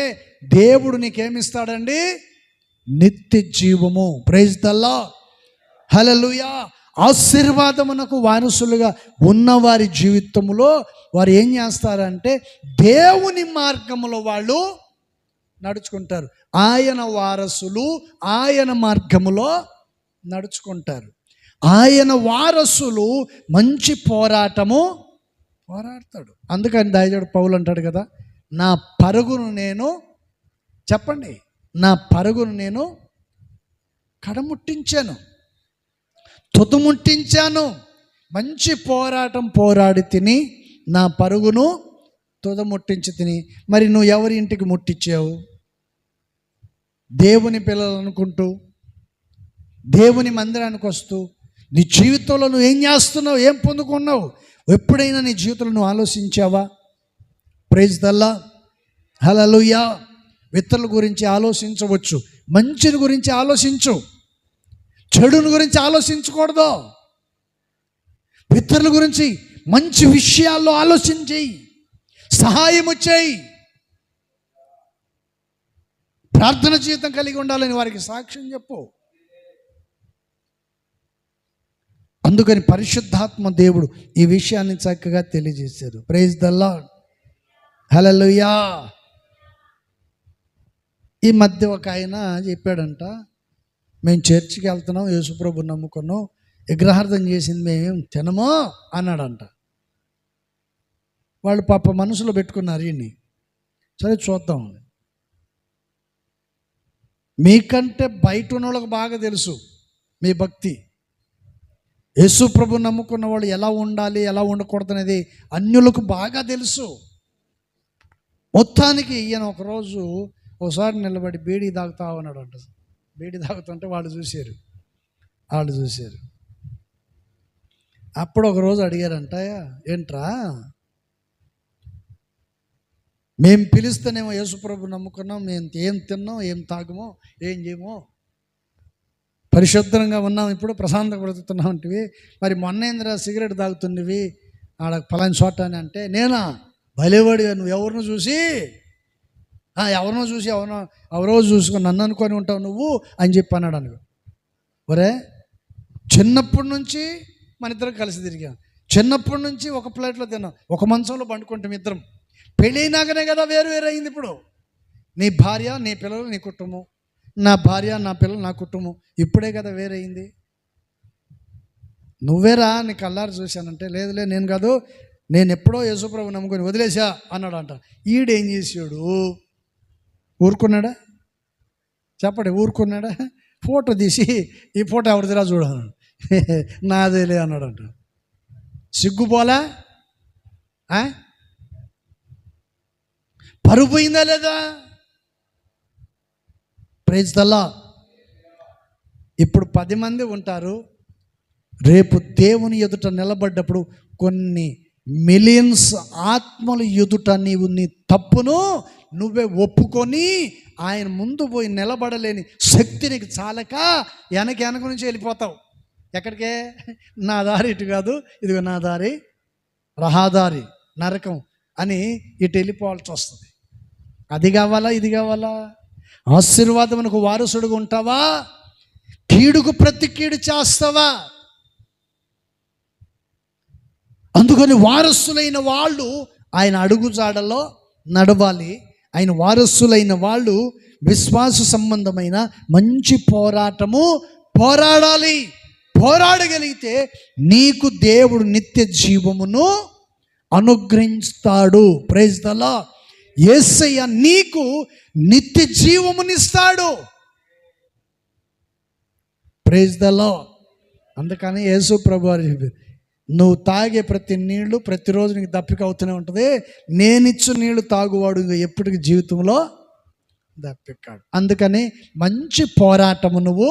దేవుడు నీకేమిస్తాడండి? నిత్య జీవము. Praise the lord. హల్లెలూయా. ఆశీర్వాదమునకు వారసులుగా ఉన్నవారి జీవితంలో వారు ఏం చేస్తారంటే దేవుని మార్గములో వాళ్ళు నడుచుకుంటారు. ఆయన వారసులు ఆయన మార్గములో నడుచుకుంటారు. ఆయన వారసులు మంచి పోరాడతాడు. అందుకని దైవజనుడు పౌలు అంటాడు కదా, నా పరుగును నేను చెప్పండి, నా పరుగును నేను కడముట్టించాను, తుదముట్టించాను, మంచి పోరాటం పోరాడి తిని నా పరుగును తుదముట్టించి తిని. మరి నువ్వు ఎవరి ఇంటికి ముట్టించావు? దేవుని పిల్లలు అనుకుంటూ దేవుని మందిరానికి వస్తూ నీ జీవితంలో నువ్వు ఏం చేస్తున్నావు, ఏం పొందుకున్నావు? ఎప్పుడైనా నీ జీవితంలో నువ్వు ఆలోచించావా? Praise the lord. హల్లెలూయా. ఇతరుల గురించి ఆలోచించవచ్చు, మంచిని గురించి ఆలోచించు, చెడుని గురించి ఆలోచించకూడదు. ఇతరుల గురించి మంచి విషయాల్లో ఆలోచించి సహాయము చేయి. ప్రార్థన జీవితం కలిగి ఉండాలని వారికి సాక్ష్యం చెప్పు. అందుకని పరిశుద్ధాత్మ దేవుడు ఈ విషయాన్ని చక్కగా తెలియజేశారు. Praise the lord. హల్లెలూయా. ఈ మధ్య ఒక ఆయన చెప్పాడంట, మేము చర్చికి వెళ్తున్నాం, యేసుప్రభు నమ్ముకున్నాం, విగ్రహార్థం చేసింది మేమేం తినమో అన్నాడంట. వాళ్ళు పాప మనసులో పెట్టుకున్నారు ఈయన్ని. సరే చూద్దాం. మీకంటే బయట ఉన్న వాళ్ళకి బాగా తెలుసు మీ భక్తి. యేసు ప్రభు నమ్ముకున్న వాళ్ళు ఎలా ఉండాలి, ఎలా ఉండకూడదు అనేది అన్యులకు బాగా తెలుసు. మొత్తానికి ఈయన ఒకసారి నిలబడి బీడీ తాగుతా ఉన్నాడు అంట. బీడీ తాగుతుంటే వాళ్ళు చూశారు. అప్పుడు ఒకరోజు అడిగారంట, ఏంట్రా మేము పిలిస్తేనేమో యేసుప్రభు నమ్ముకున్నాం, మేము ఏం తిన్నాం, ఏం తాగమో, ఏం చేయమో, పరిశుద్ధంగా ఉన్నాం, ఇప్పుడు ప్రశాంతంగా బ్రతుకుతున్నాం అంటివి, మరి మొన్నేంద్ర సిగరెట్ తాగుతుండేవి ఆడ పలాని చోట అని అంటే, నేనా భలేవాడి, నువ్వు ఎవరినో చూసి ఎవరో చూసుకొని నన్ను అనుకొని ఉంటావు నువ్వు అని చెప్పి అన్నాడు. అనుకో, ఒరే చిన్నప్పటి నుంచి మన ఇద్దరం కలిసి తిరిగాం, చిన్నప్పటి నుంచి ఒక ప్లేట్లో తిన్నాం, ఒక మంచంలో పండుకుంటాం ఇద్దరం. పెళ్ళైనాకనే కదా వేరు అయింది. ఇప్పుడు నీ భార్య నీ పిల్లలు నీ కుటుంబం, నా భార్య నా పిల్లలు నా కుటుంబం, ఇప్పుడే కదా వేరైంది. నువ్వేరా నీ కళ్ళారు చూశానంటే, లేదులే నేను కాదు, నేను ఎప్పుడో యేసుప్రభు నమ్ముకొని వదిలేసా అన్నాడు అంట. ఈడేం చేసాడు? ఊరుకున్నాడా? చెప్పండి, ఊరుకున్నాడా? ఫోటో తీసి ఈ ఫోటో ఎవరిదిరా చూడాలి, నాదేలే అన్నాడంట. సిగ్గుపోలా? పరుగు పోయిందా లేదా? Praise the Lord. ఇప్పుడు 10 మంది ఉంటారు, రేపు దేవుని ఎదుట నిలబడ్డప్పుడు కొన్ని మిలియన్స్ ఆత్మల ఎదుట నీవు నీ తప్పును నువ్వే ఒప్పుకొని ఆయన ముందు పోయి నిలబడలేని శక్తి నీకు చాలక వెనక నుంచి వెళ్ళిపోతావు. ఎక్కడికే? నా దారి ఇటు కాదు, ఇదిగో నా దారి రహదారి నరకం అని ఇటు వెళ్ళిపోవాల్సి వస్తుంది. అది కావాలా, ఇది కావాలా? ఆశీర్వాదమునకు వారసుడుగా ఉంటావా, కీడుకు ప్రతి కీడు చేస్తావా? అందుకని వారసులైన వాళ్ళు ఆయన అడుగుజాడలో నడవాలి. ఆయన వారసులైన వాళ్ళు విశ్వాస సంబంధమైన మంచి పోరాటము పోరాడాలి. పోరాడగలిగితే నీకు దేవుడు నిత్య జీవమును అనుగ్రహిస్తాడు. Praise the lord. యేసయ్య నీకు నిత్య జీవమునిస్తాడు. Praise the lord. అందుకని యేసు ప్రభు వారు చెప్పారు, నువ్వు తాగే ప్రతి నీళ్లు ప్రతిరోజు నీకు దప్పిక అవుతూనే ఉంటుంది, నేనిచ్చు నీళ్లు తాగువాడు ఇంకా ఎప్పటికి జీవితంలో దప్పికాడు. అందుకని మంచి పోరాటము నువ్వు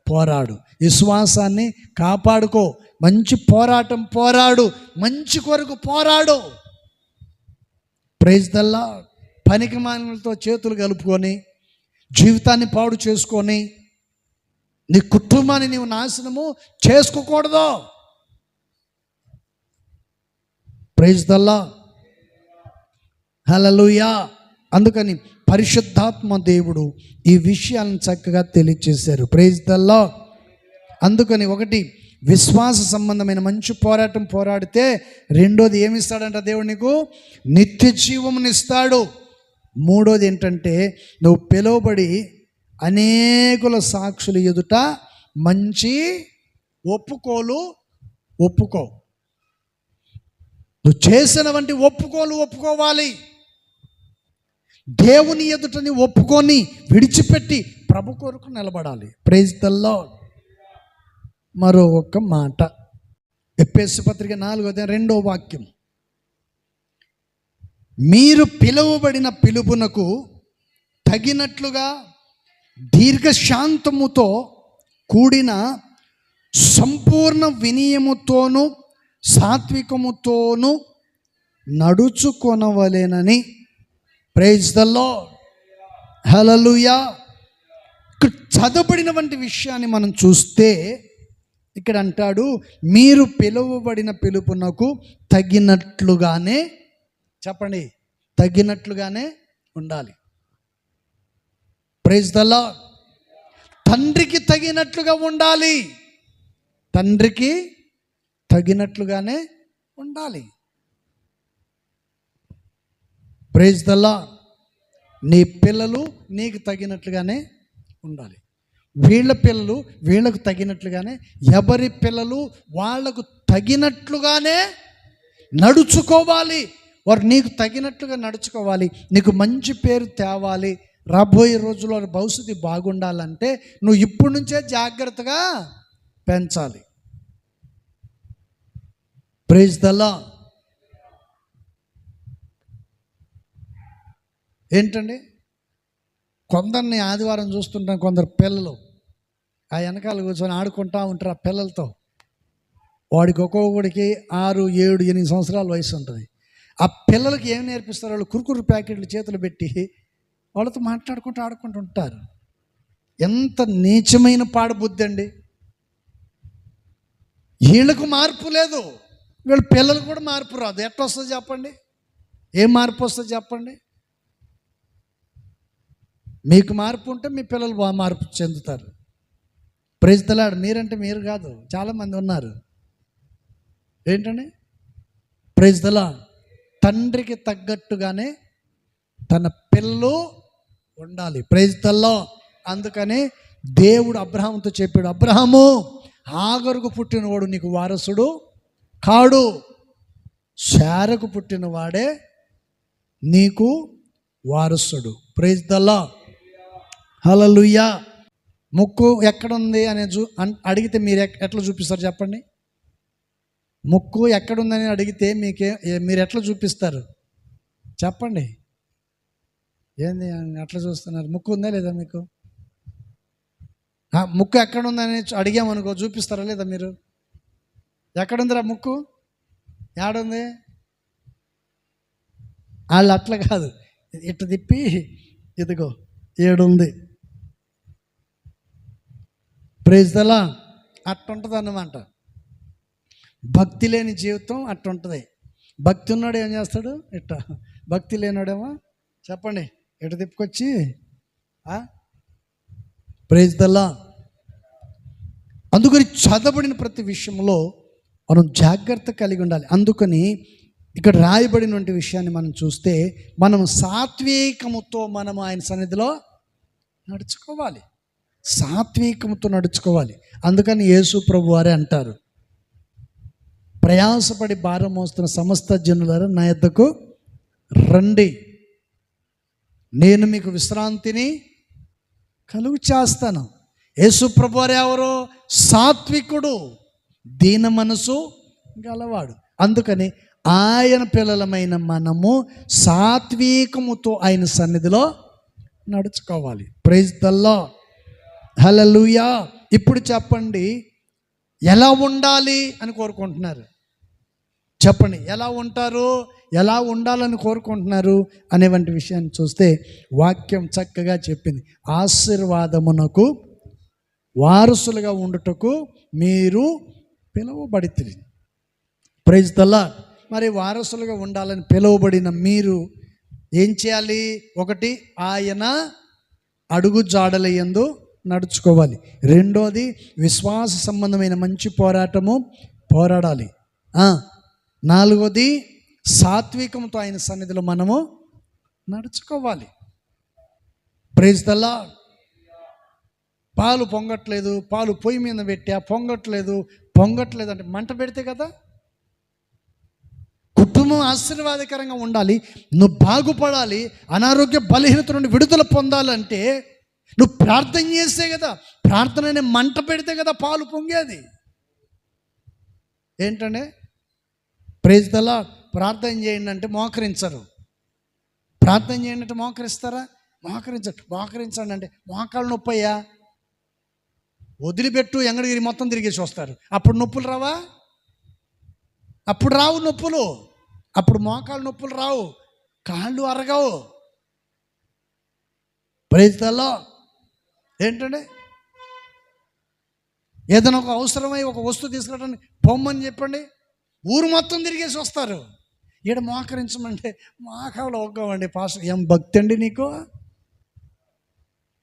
పోరాడు, విశ్వాసాన్ని కాపాడుకో, మంచి పోరాటం పోరాడు, మంచి కొరకు పోరాడు. Praise the Lord. పనికి మాలినలతో చేతులు కలుపుకొని జీవితాన్ని పాడు చేసుకొని నీ కుటుంబాన్ని నీవు నాశనము చేసుకోకూడదు. Praise the lord. హల్లెలూయా. అందుకని పరిశుద్ధాత్మ దేవుడు ఈ విషయాలను చక్కగా తెలియచేశారు. Praise the lord. అందుకని ఒకటి, విశ్వాస సంబంధమైన మంచి పోరాటం పోరాడితే, రెండోది ఏమిస్తాడంట దేవుడు? నీకు నిత్య జీవమునిస్తాడు. మూడోది ఏంటంటే, నువ్వు పిలువబడి అనేకుల సాక్షుల ఎదుట మంచి ఒప్పుకో. నువ్వు చేసిన వంటి ఒప్పుకోవాలి. దేవుని ఎదుటని ఒప్పుకొని విడిచిపెట్టి ప్రభు కొరకు నిలబడాలి. Praise the Lord. మరో ఒక్క మాట, ఎఫెసీ పత్రిక 4:2 మీరు పిలువబడిన పిలుపునకు తగినట్లుగా దీర్ఘశాంతముతో కూడిన సంపూర్ణ వినయముతోనూ సాత్వికముతోనూ నడుచుకొనవలెనని. Praise the lord. హల్లెలూయా. ఇక్కడ చదవబడిన వంటి విషయాన్ని మనం చూస్తే ఇక్కడ అంటాడు, మీరు పిలువబడిన పిలుపునకు తగినట్లుగానే, చెప్పండి, తగినట్లుగానే ఉండాలి. Praise the Lord. తండ్రికి తగినట్లుగా ఉండాలి. తండ్రికి తగినట్లుగానే ఉండాలి. Praise the Lord. నీ పిల్లలు నీకు తగినట్లుగానే ఉండాలి. వీళ్ళ పిల్లలు వీళ్ళకు తగినట్లుగానే, ఎవరి పిల్లలు వాళ్లకు తగినట్లుగానే నడుచుకోవాలి. వారు నీకు తగినట్లుగా నడుచుకోవాలి. నీకు మంచి పేరు తేవాలి. రాబోయే రోజుల్లో భవిష్యత్తు బాగుండాలంటే నువ్వు ఇప్పటి నుంచే జాగ్రత్తగా పెంచాలి. Praise the Lord. ఏంటండి, కొందరిని ఆదివారం చూస్తుంటాం, కొందరు పిల్లలు ఆ వెనకాల కూర్చొని ఆడుకుంటూ ఉంటారు ఆ పిల్లలతో. వాడికి ఒక్కొక్కడికి 6, 7, 8 సంవత్సరాల వయసు ఉంటుంది. ఆ పిల్లలకి ఏం నేర్పిస్తారు? వాళ్ళు కురుకురు ప్యాకెట్లు చేతులు పెట్టి వాళ్ళతో మాట్లాడుకుంటూ ఆడుకుంటూ ఉంటారు. ఎంత నీచమైన పాడుబుద్ధి అండి. వీళ్ళకు మార్పు లేదు, వీళ్ళ పిల్లలకు కూడా మార్పు రాదు. ఎట్లా వస్తుంది చెప్పండి? ఏం మార్పు వస్తుంది చెప్పండి? మీకు మార్పు ఉంటే మీ పిల్లలు మార్పు చెందుతారు. Praise the Lord. మీరంటే మీరు కాదు, చాలామంది ఉన్నారు. ఏంటండి? Praise the Lord. తండ్రికి తగ్గట్టుగానే తన పిల్లలు ఉండాలి. Praise the lord. అందుకని దేవుడు అబ్రహాముతో చెప్పాడు, అబ్రహాము, హాగరుకు పుట్టినవాడు నీకు వారసుడు కాడు, శారకు పుట్టినవాడే నీకు వారసుడు. Praise the lord. హల్లెలూయా. ముక్కు ఎక్కడుంది అని అడిగితే మీరు ఎట్లా చూపిస్తారు చెప్పండి? ముక్కు ఎక్కడుందని అడిగితే మీరు ఎట్లా చూపిస్తారు చెప్పండి? ఏంది అట్లా చూస్తున్నారు? ముక్కు ఉందా లేదా మీకు? ముక్కు ఎక్కడుందని అడిగామనుకో, చూపిస్తారా లేదా మీరు? ఎక్కడుందిరా ముక్కు? ఏడుంది? వాళ్ళు అట్లా కాదు, ఇట్లా తిప్పి ఇదిగో ఏడుంది. Praise the lord. అట్టుంటుంది అన్నమాట. భక్తి లేని జీవితం అట్టుంటుంది. భక్తి ఉన్నాడు ఏం చేస్తాడు? ఇట్ట. భక్తి లేనాడేమో చెప్పండి, ఇటు తిప్పుకొచ్చి. Praise the lord. అందుకని చదవబడిన ప్రతి విషయంలో మనం జాగ్రత్త కలిగి ఉండాలి. అందుకని ఇక్కడ రాయబడినటువంటి విషయాన్ని మనం చూస్తే, మనం సాత్వికముతో మనం ఆయన సన్నిధిలో నడుచుకోవాలి. సాత్వికముతో నడుచుకోవాలి. అందుకని యేసు ప్రభు వారే అంటారు, ప్రయాసపడి భారం మోస్తున్న సమస్త జనులారా నా యొద్దకు రండి, నేను మీకు విశ్రాంతిని కలుగు చేస్తాను. యేసు ప్రభు వారు ఎవరు? సాత్వికుడు, దీన మనసు గలవాడు. అందుకని ఆయన పిల్లలమైన మనము సాత్వికముతో ఆయన సన్నిధిలో నడుచుకోవాలి. Praise the lord. హల్లెలూయా. ఇప్పుడు చెప్పండి, ఎలా ఉండాలి అని కోరుకుంటున్నారు? చెప్పండి, ఎలా ఉంటారు, ఎలా ఉండాలని కోరుకుంటున్నారు అనేవంటి విషయాన్ని చూస్తే వాక్యం చక్కగా చెప్పింది. ఆశీర్వాదమునకు వారసులుగా ఉండుటకు మీరు పిలువబడితిరి. Praise the lord. మరి వారసులుగా ఉండాలని పిలువబడిన మీరు ఏం చేయాలి? ఒకటి, ఆయన అడుగు జాడల యందు నడుచుకోవాలి. రెండోది, విశ్వాస సంబంధమైన మంచి పోరాటము పోరాడాలి. నాలుగోది, సాత్వికంతో ఆయన సన్నిధిలో మనము నడుచుకోవాలి. Praise the Lord. పాలు పొంగట్లేదు, పాలు పొయ్యి మీద పెట్టా, పొంగట్లేదు అంటే మంట పెడితే కదా. కుటుంబం ఆశీర్వాదకరంగా ఉండాలి, నువ్వు బాగుపడాలి, అనారోగ్య బలహీనత నుండి విడుదల పొందాలంటే నువ్వు ప్రార్థన చేస్తే కదా. ప్రార్థన అనే మంట పెడితే కదా పాలు పొంగేది. ఏంటంటే ప్రైజ్ ది లార్డ్. ప్రార్థన చేయండి అంటే మోకరించరు. ప్రార్థన చేయండి అంటే మోకరిస్తారా? మోకరించండి అంటే మోకాలు నొప్పి అయ్యా, వదిలిపెట్టు, ఎంగడగిరి మొత్తం తిరిగేసి వస్తారు. అప్పుడు నొప్పులు రావా? అప్పుడు రావు నొప్పులు. అప్పుడు మోకాలు నొప్పులు రావు, కాళ్ళు అరగవు. Praise the lord. ఏంటంటే ఏదైనా ఒక అవసరమై ఒక వస్తువు తీసుకురావడానికి పొమ్మని చెప్పండి, ఊరు మొత్తం తిరిగేసి వస్తారు. ఈడ మోకరించమంటే మోకాలు ఒగ్గమండి. పాస్టర్, ఏం భక్తి అండి నీకు?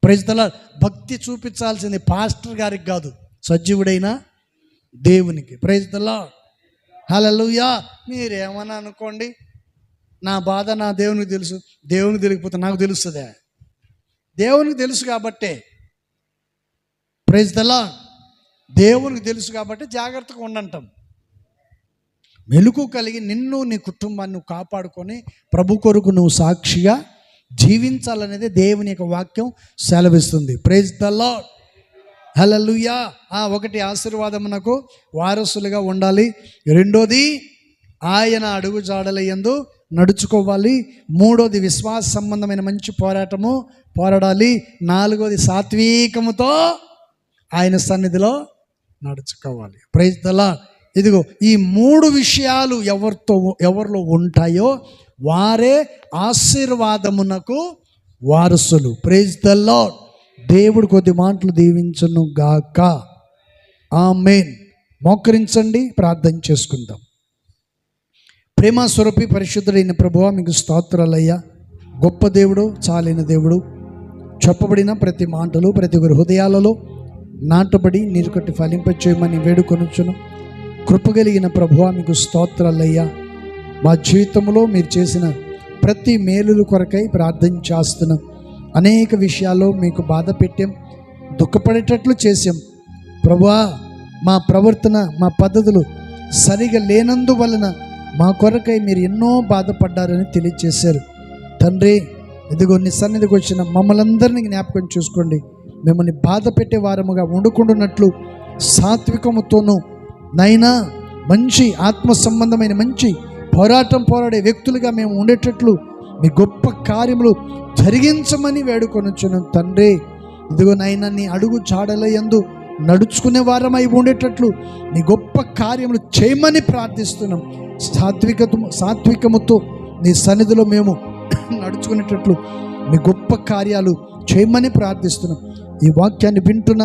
Praise the lord. భక్తి చూపించాల్సింది పాస్టర్ గారికి కాదు, సజీవుడైన దేవునికి. Praise the lord. హల్లెలూయా. మీరేమన్నా అనుకోండి, నా బాధ నా దేవునికి తెలుసు. దేవునికి తెలియకపోతే నాకు తెలుస్తుందా? దేవునికి తెలుసు కాబట్టే. Praise the Lord. దేవునికి తెలుసు కాబట్టి జాగ్రత్తగా ఉండంటాం. మెలుకు కలిగి నిన్ను నీ కుటుంబాన్ని నువ్వు కాపాడుకొని ప్రభు కొరకు నువ్వు సాక్షిగా జీవించాలనేది దేవుని యొక్క వాక్యం సెలవిస్తుంది. Praise the lord. హల్లెలూయా. ఒకటి, ఆశీర్వాదమునకు వారసులుగా ఉండాలి. రెండోది, ఆయన అడుగు జాడల యందు నడుచుకోవాలి. మూడోది, విశ్వాస సంబంధమైన మంచి పోరాటము పోరాడాలి. నాలుగోది, సాత్వికముతో ఆయన సన్నిధిలో నడుచుకోవాలి. Praise the Lord. ఇదిగో ఈ మూడు విషయాలు ఎవరిలో ఉంటాయో వారే ఆశీర్వాదమునకు వారసులు. Praise the Lord. దేవుడు కొద్ది మాటలు దీవించును గాక. ఆమేన్. మోకరించండి, ప్రార్థన చేసుకుందాం. ప్రేమ స్వరూపి పరిశుద్ధుడైన ప్రభువా, మీకు స్తోత్రాలయ్యా. గొప్ప దేవుడు, చాలిన దేవుడు. చెప్పబడిన ప్రతి మాటలు ప్రతి ఒక్కరి హృదయాలలో నాటబడి నీరు కట్టి ఫలింపచేయమని వేడుకొనుచును. కృపగలిగిన ప్రభువా, మీకు స్తోత్రాలయ్యా. మా జీవితంలో మీరు చేసిన ప్రతి మేలుల కొరకై ప్రార్థన చేస్తున్నాం. అనేక విషయాల్లో మీకు బాధ పెట్టాం, దుఃఖపడేటట్లు చేసాం ప్రభువా. మా ప్రవర్తన, మా పద్ధతులు సరిగా లేనందువలన మా కొరకై మీరు ఎన్నో బాధపడ్డారని తెలియజేశారు తండ్రి. ఇదిగో నీ సన్నిధికి వచ్చిన మమ్మల్ని అందరినీ జ్ఞాపకం చూసుకోండి. మిమ్మల్ని బాధ పెట్టే వారముగా ఉండకుండానట్లు సాత్వికముతోనూ నైనా మంచి ఆత్మ సంబంధమైన మంచి పోరాడే వ్యక్తులుగా మేము ఉండేటట్లు మీ గొప్ప కార్యములు జరిగించమని వేడుకొనుచున్నాం తండ్రి. ఇదిగో నైనా నీ అడుగు జాడల యందు నడుచుకునే వారమై ఉండేటట్లు నీ గొప్ప కార్యములు చేయమని ప్రార్థిస్తున్నాం. సాత్వికముతో నీ సన్నిధిలో మేము నడుచుకునేటట్లు మీ గొప్ప కార్యాలు చేయమని ప్రార్థిస్తున్నాం. ఈ వాక్యాన్ని వింటున్న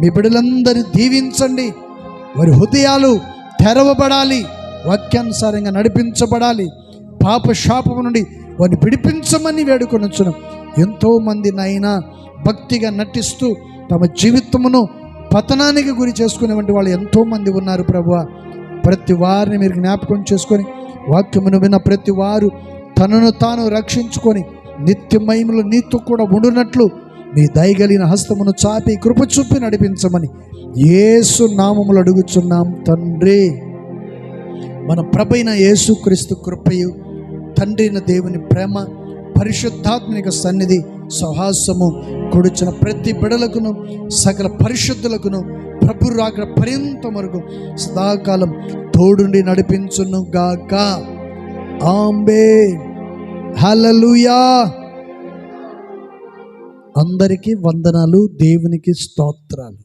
మీ బిడ్డలందరినీ దీవించండి. వారి హృదయాలు తెరవబడాలి, వాక్యానుసారంగా నడిపించబడాలి. పాప శాపము నుండి వారిని విడిపించమని వేడుకొనుచున్నాం. ఎంతోమంది నైనా భక్తిగా నటిస్తూ తమ జీవితమును పతనానికి గురి చేసుకునేటువంటి వాళ్ళు ఎంతోమంది ఉన్నారు ప్రభువా. ప్రతి వారిని మీరు జ్ఞాపకం చేసుకొని వాక్యమును విన్న ప్రతి వారు తనను తాను రక్షించుకొని నిత్యమయములు నీతో కూడా ఉండునట్లు మీ దయగలిగిన హస్తమును చాపి కృప చూపి నడిపించమని యేసు నామములు అడుగుచున్నాం తండ్రి. మన ప్రభువైన యేసుక్రీస్తు కృపయు తండ్రి అయిన దేవుని ప్రేమ పరిశుద్ధాత్మనిక సన్నిధి సహాసము కూడిచిన ప్రతి బిడలకును సకల పరిశుద్ధులకును ప్రభు రాకడ పర్యంతం వరకు సదాకాలం తోడుండి నడిపించును గాక. ఆమేన్. హల్లెలూయా. అందరికీ వందనాలు. దేవునికి స్తోత్రాలు.